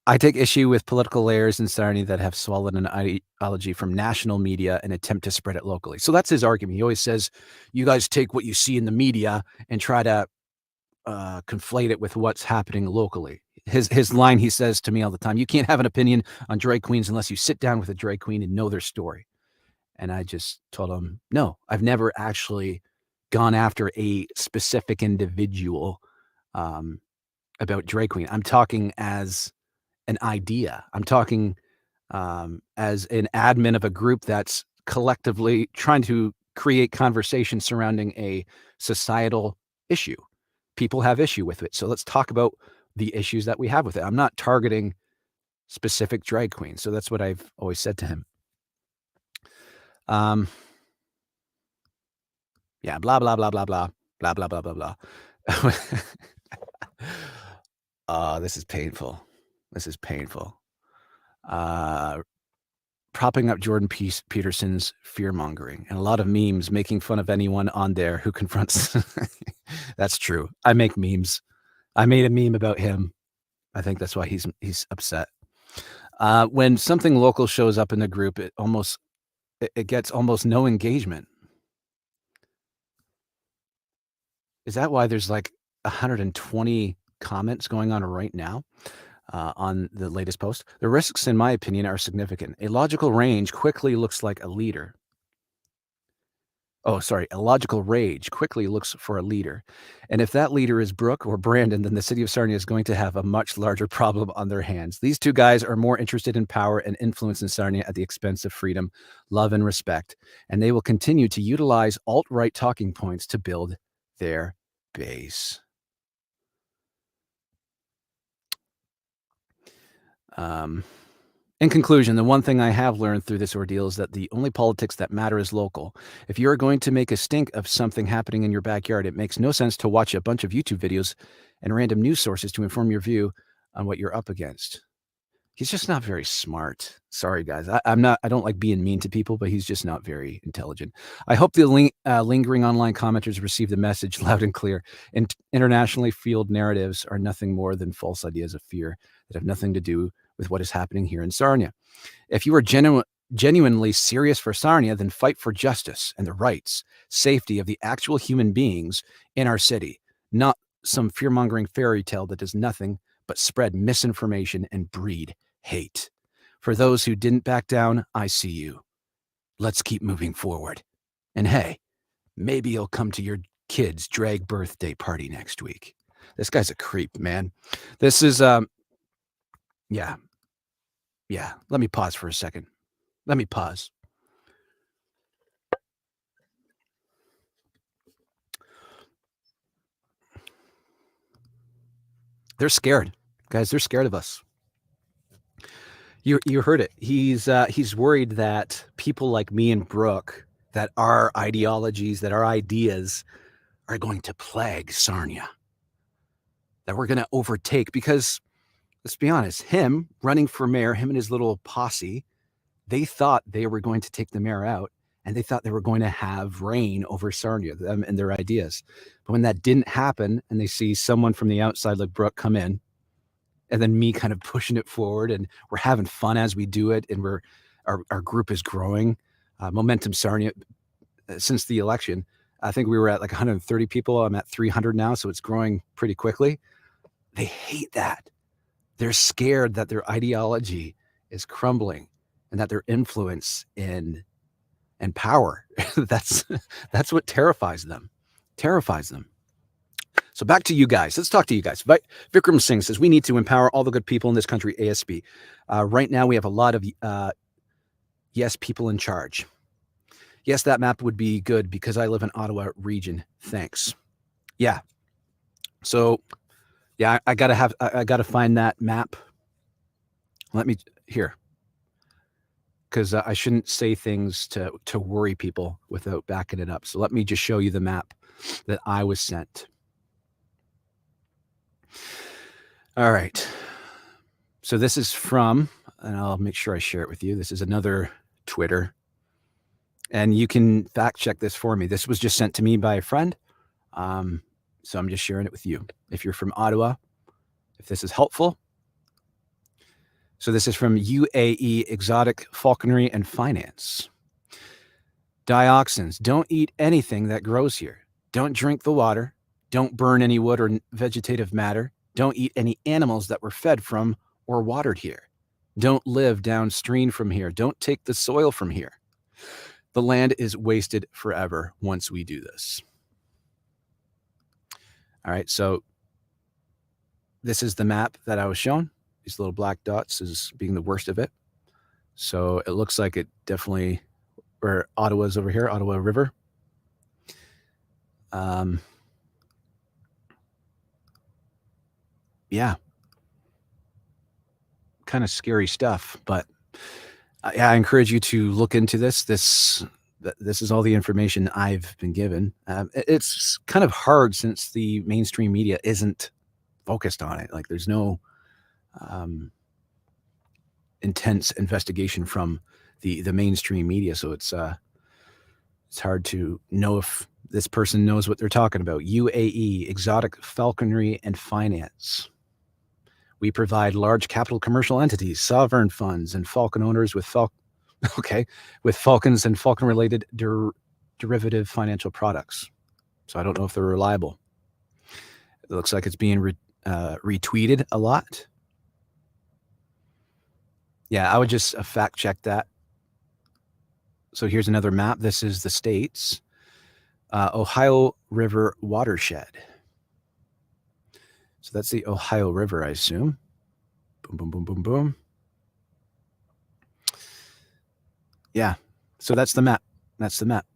I take issue with political layers in Sarnia that have swallowed an ideology from national media and attempt to spread it locally. So that's his argument. He always says, you guys take what you see in the media and try to conflate it with what's happening locally. His line, he says to me all the time, you can't have an opinion on drag queens unless you sit down with a drag queen and know their story. And I just told him, no, I've never actually gone after a specific individual about drag queen. I'm talking as an idea. I'm talking as an admin of a group that's collectively trying to create conversation surrounding a societal issue. People have issue with it. So let's talk about the issues that we have with it. I'm not targeting specific drag queens. So that's what I've always said to him. Yeah, blah, blah, blah, blah, blah, blah, blah, blah, blah, blah. This is painful. This is painful. Propping up Jordan Peterson's fear-mongering and a lot of memes making fun of anyone on there who confronts. That's true. I make memes. I made a meme about him. I think that's why he's upset. When something local shows up in the group, it gets almost no engagement. Is that why there's like 120 comments going on right now on the latest post? The risks, in my opinion, are significant. A logical rage quickly looks for a leader. And if that leader is Brooke or Brandon, then the city of Sarnia is going to have a much larger problem on their hands. These two guys are more interested in power and influence in Sarnia at the expense of freedom, love, and respect. And they will continue to utilize alt-right talking points to build their base. In conclusion, the one thing I have learned through this ordeal is that the only politics that matter is local. If you're going to make a stink of something happening in your backyard, it makes no sense to watch a bunch of YouTube videos and random news sources to inform your view on what you're up against. He's just not very smart. Sorry, guys. I don't like being mean to people, but he's just not very intelligent. I hope the lingering online commenters receive the message loud and clear. Internationally fueled narratives are nothing more than false ideas of fear that have nothing to do with what is happening here in Sarnia. If you are genuinely serious for Sarnia, then fight for justice and the rights, safety of the actual human beings in our city, not some fear-mongering fairy tale that does nothing but spread misinformation and breed hate. For those who didn't back down, I see you. Let's keep moving forward. And hey, maybe you'll come to your kid's drag birthday party next week. This guy's a creep, man. This is, yeah. Let me pause for a second. Let me pause. They're scared, guys. They're scared of us. You heard it. He's worried that people like me and Brooke, that our ideologies, that our ideas are going to plague Sarnia, that we're going to overtake. Because let's be honest, him running for mayor, him and his little posse, they thought they were going to take the mayor out, and they thought they were going to have reign over Sarnia, them and their ideas. But when that didn't happen, and they see someone from the outside like Brooke come in, and then me kind of pushing it forward, and we're having fun as we do it, and our group is growing. Momentum Sarnia, since the election, I think we were at like 130 people. I'm at 300 now, so it's growing pretty quickly. They hate that. They're scared that their ideology is crumbling and that their influence and power, that's what terrifies them. So back to you guys. Let's talk to you guys. Vikram Singh says, we need to empower all the good people in this country ASB. Right now, we have a lot of yes people in charge. Yes, that map would be good because I live in Ottawa region. Thanks. Yeah. So, yeah, I gotta find that map. Let me here, because I shouldn't say things to worry people without backing it up. So let me just show you the map that I was sent. All right. So this is from, and I'll make sure I share it with you. This is another Twitter. And you can fact check this for me. This was just sent to me by a friend. So I'm just sharing it with you. If you're from Ottawa, if this is helpful. So this is from UAE Exotic Falconry and Finance. Dioxins. Don't eat anything that grows here. Don't drink the water. Don't burn any wood or vegetative matter. Don't eat any animals that were fed from or watered here. Don't live downstream from here. Don't take the soil from here. The land is wasted forever once we do this. All right, so this is the map that I was shown. These little black dots is being the worst of it. So it looks like it definitely, where Ottawa's over here, Ottawa River. Yeah. Kind of scary stuff, but I encourage you to look into this. This is all the information I've been given. It's kind of hard since the mainstream media isn't focused on it. Like there's no intense investigation from the mainstream media, so it's hard to know if this person knows what they're talking about. UAE Exotic Falconry and Finance. We provide large capital commercial entities, sovereign funds, and falcon owners with with falcons and falcon-related derivative financial products. So I don't know if they're reliable. It looks like it's being retweeted a lot. Yeah, I would just fact check that. So here's another map. This is the states. Ohio River watershed. So that's the Ohio River, I assume. Boom, boom, boom, boom, boom. Yeah, so that's the map. That's the map.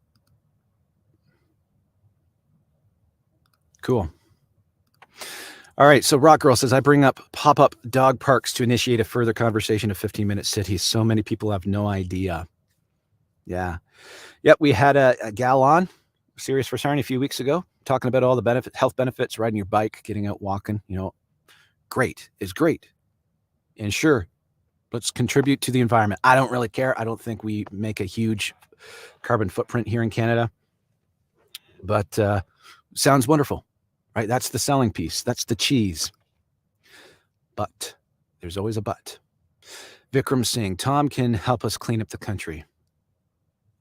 Cool. All right. So Rock Girl says, I bring up pop-up dog parks to initiate a further conversation of 15-minute cities. So many people have no idea. Yeah. Yep. We had a gal on Serious for Sarni a few weeks ago talking about all the health benefits, riding your bike, getting out walking, great is great. And sure, let's contribute to the environment. I don't really care. I don't think we make a huge carbon footprint here in Canada, but sounds wonderful, right? That's the selling piece. That's the cheese. But there's always a but. Vikram Singh, Tom can help us clean up the country.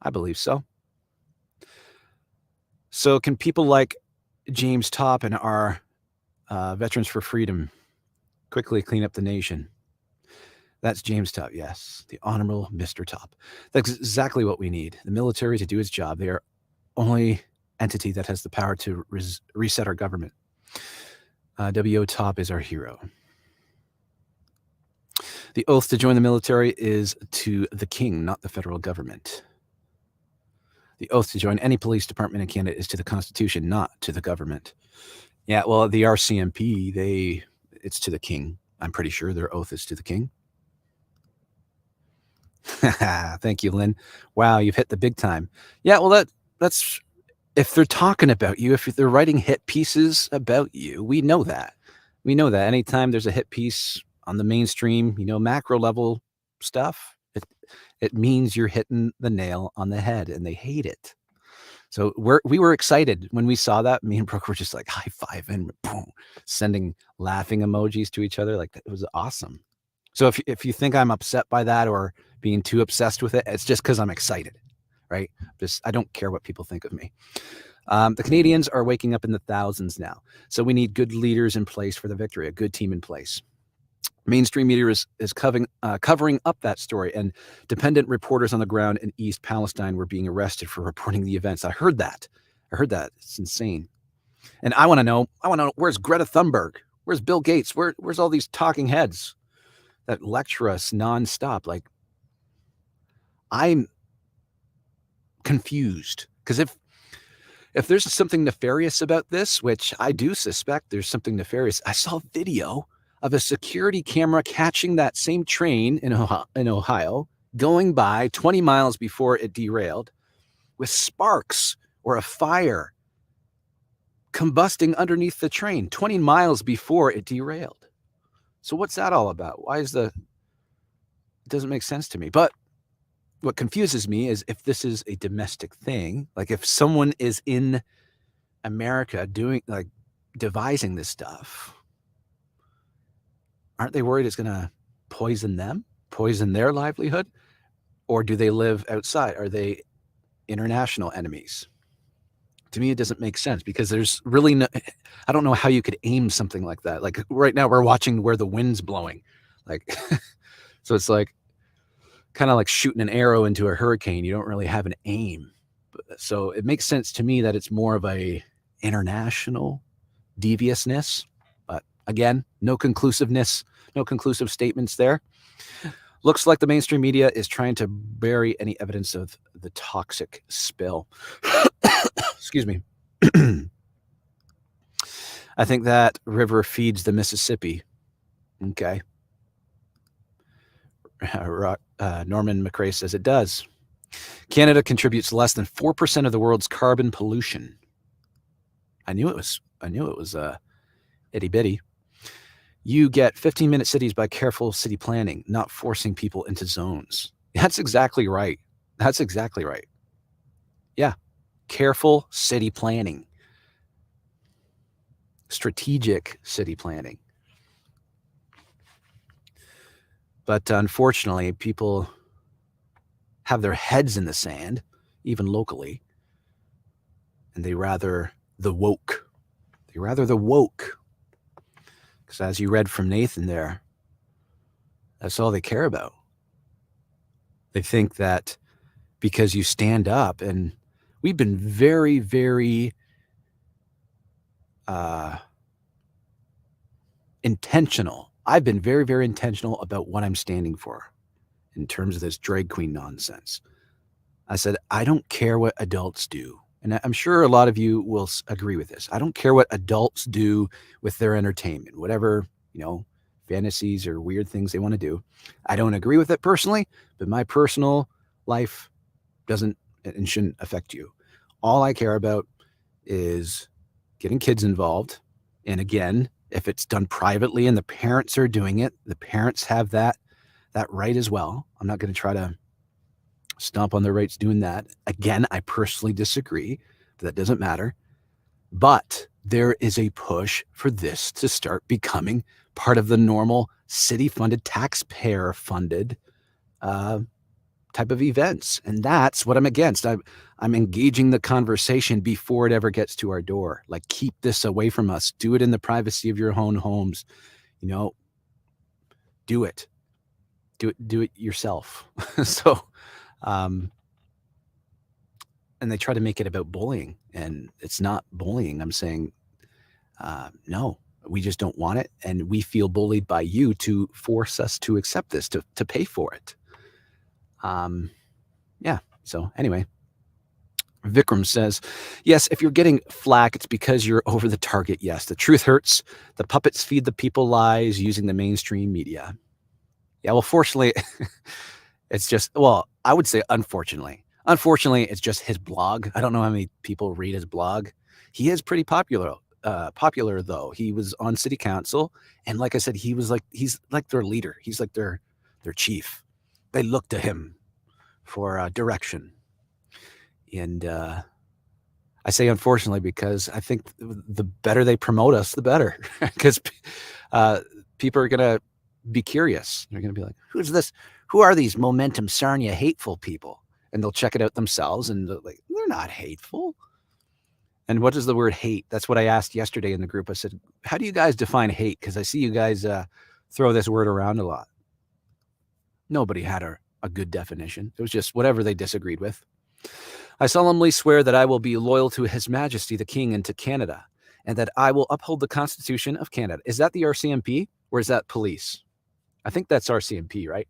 I believe so. So can people like James Top and our Veterans for Freedom quickly clean up the nation? That's James Top, yes. The Honorable Mr. Top. That's exactly what we need. The military to do its job. They are only entity that has the power to reset our government. W.O. Top is our hero. The oath to join the military is to the king, not the federal government. The oath to join any police department in Canada is to the Constitution, not to the government. Yeah, well, the RCMP, it's to the king. I'm pretty sure their oath is to the king. Thank you, Lynn. Wow, you've hit the big time. Yeah, well, that's if they're talking about you, if they're writing hit pieces about you, we know that. We know that anytime there's a hit piece on the mainstream, macro level stuff, it means you're hitting the nail on the head, and they hate it. So we were excited when we saw that. Me and Brooke were just like high fiving, boom, sending laughing emojis to each other. Like, it was awesome. So if you think I'm upset by that or being too obsessed with it, it's just because I'm excited, right? I don't care what people think of me. The Canadians are waking up in the thousands now. So we need good leaders in place for the victory, a good team in place. Mainstream media is covering up that story, and dependent reporters on the ground in East Palestine were being arrested for reporting the events. I heard that. It's insane. And I want to know, where's Greta Thunberg? Where's Bill Gates? Where's all these talking heads that lecture us nonstop? Like, I'm confused, because if there's something nefarious about this, which I do suspect there's something nefarious, I saw a video of a security camera catching that same train in Ohio going by 20 miles before it derailed with sparks or a fire combusting underneath the train 20 miles before it derailed. So what's that all about? It doesn't make sense to me. But what confuses me is if this is a domestic thing, like if someone is in America devising this stuff, aren't they worried it's going to poison them, poison their livelihood? Or do they live outside? Are they international enemies? To me, it doesn't make sense, because there's really I don't know how you could aim something like that. Like right now we're watching where the wind's blowing. Like, so it's like kind of like shooting an arrow into a hurricane. You don't really have an aim. So it makes sense to me that it's more of a international deviousness. But again, no conclusive statements there. Looks like the mainstream media is trying to bury any evidence of the toxic spill. Excuse me. I think that river feeds the Mississippi. Okay. Norman McRae says it does. Canada contributes less than 4% of the world's carbon pollution. I knew it was itty bitty. You get 15-minute cities by careful city planning, not forcing people into zones. That's exactly right. Yeah. Careful city planning. Strategic city planning. But unfortunately, people have their heads in the sand, even locally, and they rather the woke. Because as you read from Nathan there, that's all they care about. They think that because you stand up, and we've been very, very intentional. I've been very, very intentional about what I'm standing for in terms of this drag queen nonsense. I said, I don't care what adults do And I'm sure a lot of you will agree with this. I don't care what adults do with their entertainment, whatever, fantasies or weird things they want to do. I don't agree with it personally, but my personal life doesn't and shouldn't affect you. All I care about is getting kids involved. And again, if it's done privately and the parents are doing it, the parents have that right as well. I'm not going to try to stomp on their rights doing that. Again, I personally disagree. That doesn't matter. But there is a push for this to start becoming part of the normal city-funded, taxpayer-funded type of events. And that's what I'm against. I'm engaging the conversation before it ever gets to our door. Like, keep this away from us. Do it in the privacy of your own homes. Do it. Do it yourself. So, and they try to make it about bullying, and it's not bullying. I'm saying, no, we just don't want it. And we feel bullied by you to force us to accept this, to pay for it. Yeah. So anyway, Vikram says, yes, if you're getting flack, it's because you're over the target. Yes, the truth hurts. The puppets feed the people lies using the mainstream media. Yeah, well, fortunately, it's just, well, I would say unfortunately. Unfortunately, it's just his blog. I don't know how many people read his blog. He is pretty popular though. He was on city council, and like I said, he's like their leader. He's like their chief. They look to him for direction. And I say unfortunately because I think the better they promote us, the better. Because people are going to be curious. They're going to be like, who's this? Who are these Momentum Sarnia hateful people? And they'll check it out themselves, and they're not hateful. And what is the word hate? That's what I asked yesterday in the group. I said, how do you guys define hate? Because I see you guys throw this word around a lot. Nobody had a good definition. It was just whatever they disagreed with. I solemnly swear that I will be loyal to His Majesty the King and to Canada, and that I will uphold the Constitution of Canada. Is that the RCMP or is that police? I think that's RCMP, right?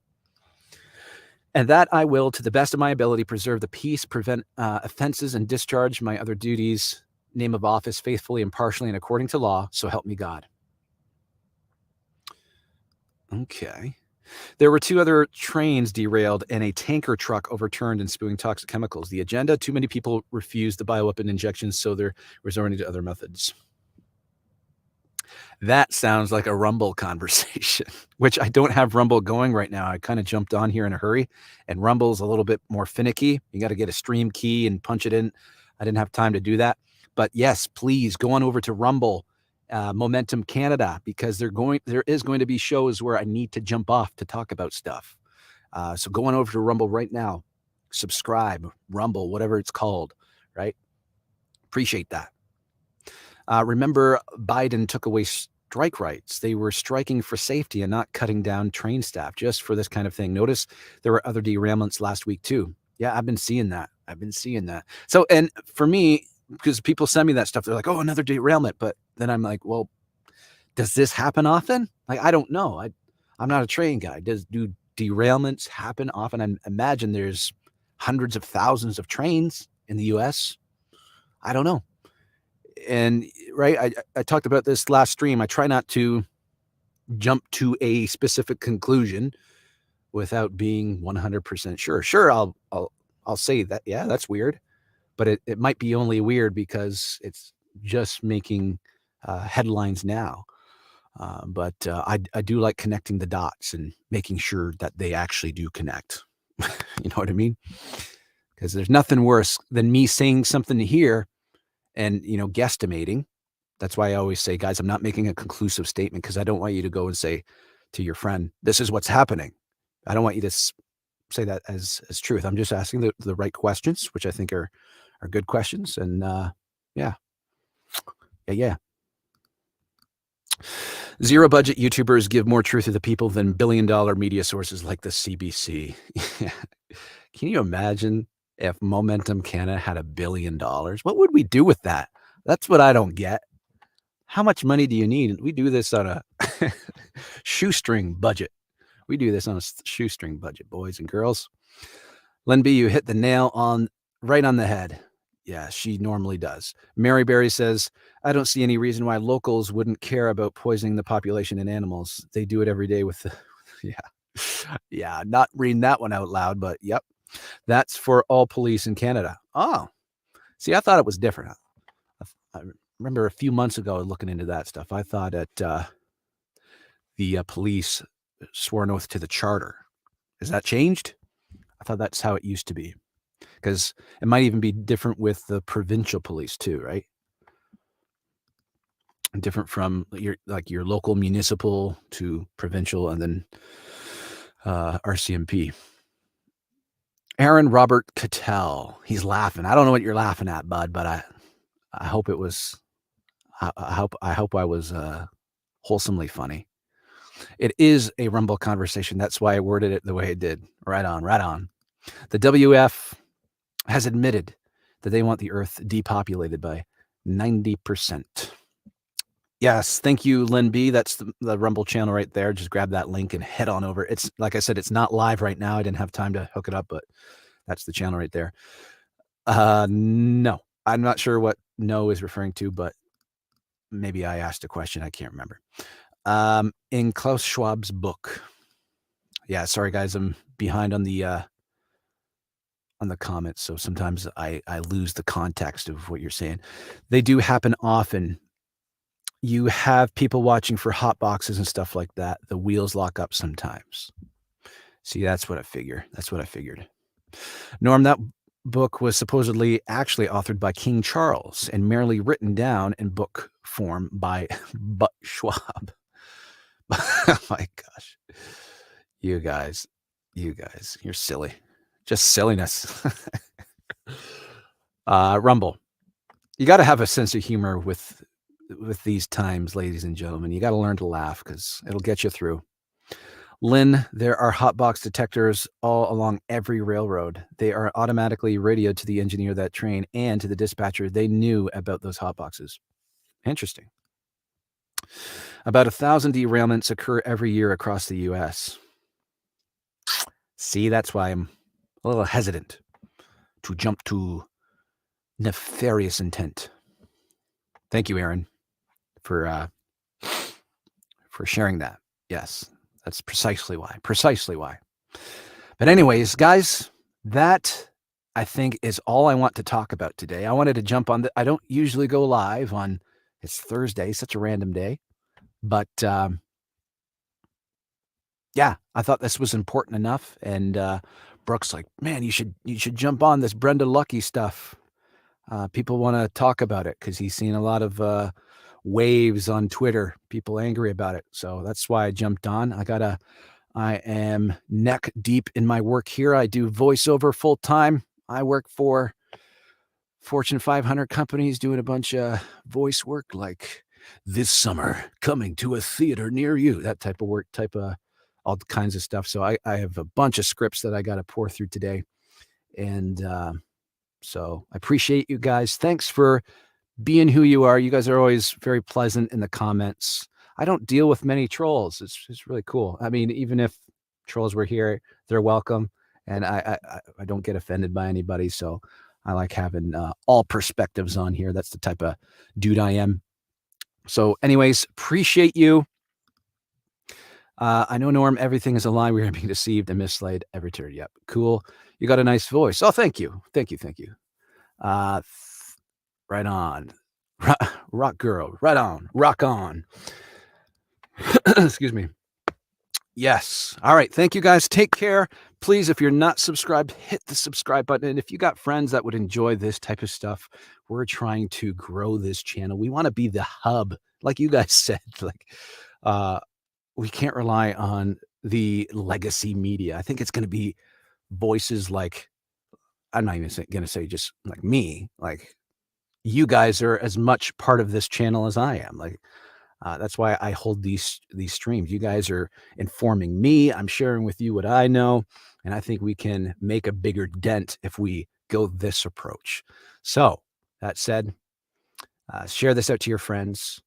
And that I will, to the best of my ability, preserve the peace, prevent offenses, and discharge my other duties, name of office, faithfully, impartially, and according to law. So help me God. Okay. There were 2 other trains derailed and a tanker truck overturned and spewing toxic chemicals. The agenda: too many people refused the bioweapon injections, so they're resorting to other methods. That sounds like a Rumble conversation, which I don't have Rumble going right now. I kind of jumped on here in a hurry, and Rumble's a little bit more finicky. You got to get a stream key and punch it in. I didn't have time to do that. But yes, please go on over to Rumble, Momentum Canada, because there is going to be shows where I need to jump off to talk about stuff. So go on over to Rumble right now. Subscribe, Rumble, whatever it's called, right? Appreciate that. Remember, Biden took away strike rights. They were striking for safety and not cutting down train staff just for this kind of thing. Notice there were other derailments last week too. Yeah, I've been seeing that. So, and for me, because people send me that stuff, they're like, oh, another derailment. But then I'm like, well, does this happen often? Like, I don't know. I'm not a train guy. Do derailments happen often? I imagine there's hundreds of thousands of trains in the U.S. I don't know. And right, I talked about this last stream. I try not to jump to a specific conclusion without being 100% sure. Sure, I'll say that, yeah, that's weird, but it might be only weird because it's just making headlines now. But I do like connecting the dots and making sure that they actually do connect. You know what I mean? Because there's nothing worse than me saying something here and, guesstimating. That's why I always say, guys, I'm not making a conclusive statement because I don't want you to go and say to your friend, this is what's happening. I don't want you to say that as truth. I'm just asking the right questions, which I think are good questions. And yeah. Zero budget YouTubers give more truth to the people than billion-dollar media sources like the CBC. Can you imagine if Momentum Canada had $1 billion? What would we do with that? That's what I don't get. How much money do you need? We do this on a shoestring budget. We do this on a shoestring budget, boys and girls. Len B, you hit the nail right on the head. Yeah, she normally does. Mary Berry says, I don't see any reason why locals wouldn't care about poisoning the population and animals. They do it every day with the, yeah. Yeah, not reading that one out loud, but yep. That's for all police in Canada. Oh, see, I thought it was different. I remember a few months ago looking into that stuff. I thought that the police swore an oath to the charter. Has that changed? I thought that's how it used to be. Because it might even be different with the provincial police too, right? Different from your local municipal to provincial, and then RCMP. Aaron Robert Cattell. He's laughing. I don't know what you're laughing at, bud, but I hope it was. I hope I was wholesomely funny. It is a Rumble conversation. That's why I worded it the way I did. Right on, right on. The WF has admitted that they want the Earth depopulated by 90%. Yes, thank you, Lynn B. That's the Rumble channel right there. Just grab that link and head on over. It's like I said, it's not live right now. I didn't have time to hook it up, but that's the channel right there. No, I'm not sure what no is referring to, but maybe I asked a question. I can't remember. In Klaus Schwab's book. Yeah, sorry guys, I'm behind on the comments, so sometimes I lose the context of what you're saying. They do happen often. You have people watching for hot boxes and stuff like that. The wheels lock up sometimes. See, that's what I figure. That's what I figured. Norm, that book was supposedly actually authored by King Charles and merely written down in book form by Butt Schwab. Oh my gosh. You guys, you're silly. Just silliness. Rumble. You got to have a sense of humor with these times, ladies and gentlemen. You got to learn to laugh because it'll get you through. Lynn, there are hotbox detectors all along every railroad. They are automatically radioed to the engineer of that train and to the dispatcher. They knew about those hotboxes. Interesting. About 1,000 derailments occur every year across the U.S. See, that's why I'm a little hesitant to jump to nefarious intent. Thank you, Aaron, for sharing that. Yes, that's precisely why. Precisely why. But anyways, guys, that I think is all I want to talk about today. I wanted to jump on I don't usually go live on, it's Thursday, such a random day. But yeah, I thought this was important enough. And Brooke's like, man, you should jump on this Brenda Lucki stuff. People want to talk about it because he's seen a lot of waves on Twitter, people angry about it. So that's why I jumped on. I am neck deep in my work here. I do voiceover full time. I work for Fortune 500 companies doing a bunch of voice work like this summer coming to a theater near you, that type of work, all kinds of stuff. So I have a bunch of scripts that I got to pour through today. And so I appreciate you guys. Thanks for being who you are. You guys are always very pleasant in the comments. I don't deal with many trolls. It's really cool. I mean, even if trolls were here, they're welcome. And I don't get offended by anybody. So I like having all perspectives on here. That's the type of dude I am. So anyways, appreciate you. I know, Norm, everything is a lie. We're being deceived and misled every turn. Yep. Cool. You got a nice voice. Oh, thank you. Thank you. Thank you. Right on. Rock girl. Right on. Rock on. Excuse me. Yes. All right. Thank you, guys. Take care. Please, if you're not subscribed, hit the subscribe button. And if you got friends that would enjoy this type of stuff, we're trying to grow this channel. We want to be the hub, like you guys said. Like, we can't rely on the legacy media. I think it's going to be voices like, I'm not even going to say just like me, like you guys are as much part of this channel as I am. Like, that's why I hold these streams. You guys are informing me. I'm sharing with you what I know. And I think we can make a bigger dent if we go this approach. So that said, share this out to your friends.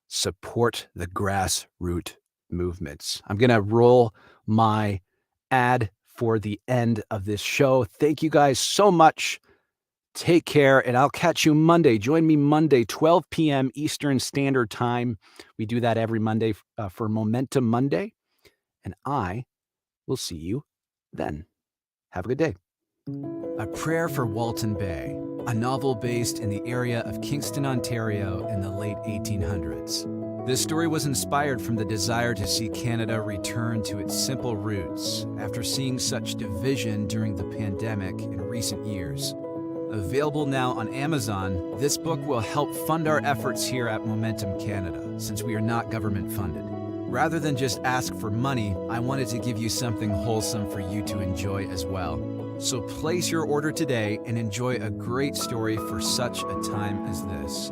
Support the grassroots movements. I'm going to roll my ad for the end of this show. Thank you guys so much. Take care, and I'll catch you Monday. Join me Monday, 12 p.m. Eastern Standard Time. We do that every Monday for Momentum Monday, and I will see you then. Have a good day. A Prayer for Walton Bay, a novel based in the area of Kingston, Ontario in the late 1800s. This story was inspired from the desire to see Canada return to its simple roots after seeing such division during the pandemic in recent years. Available now on Amazon, this book will help fund our efforts here at Momentum Canada, since we are not government funded. Rather than just ask for money, I wanted to give you something wholesome for you to enjoy as well. So place your order today and enjoy a great story for such a time as this.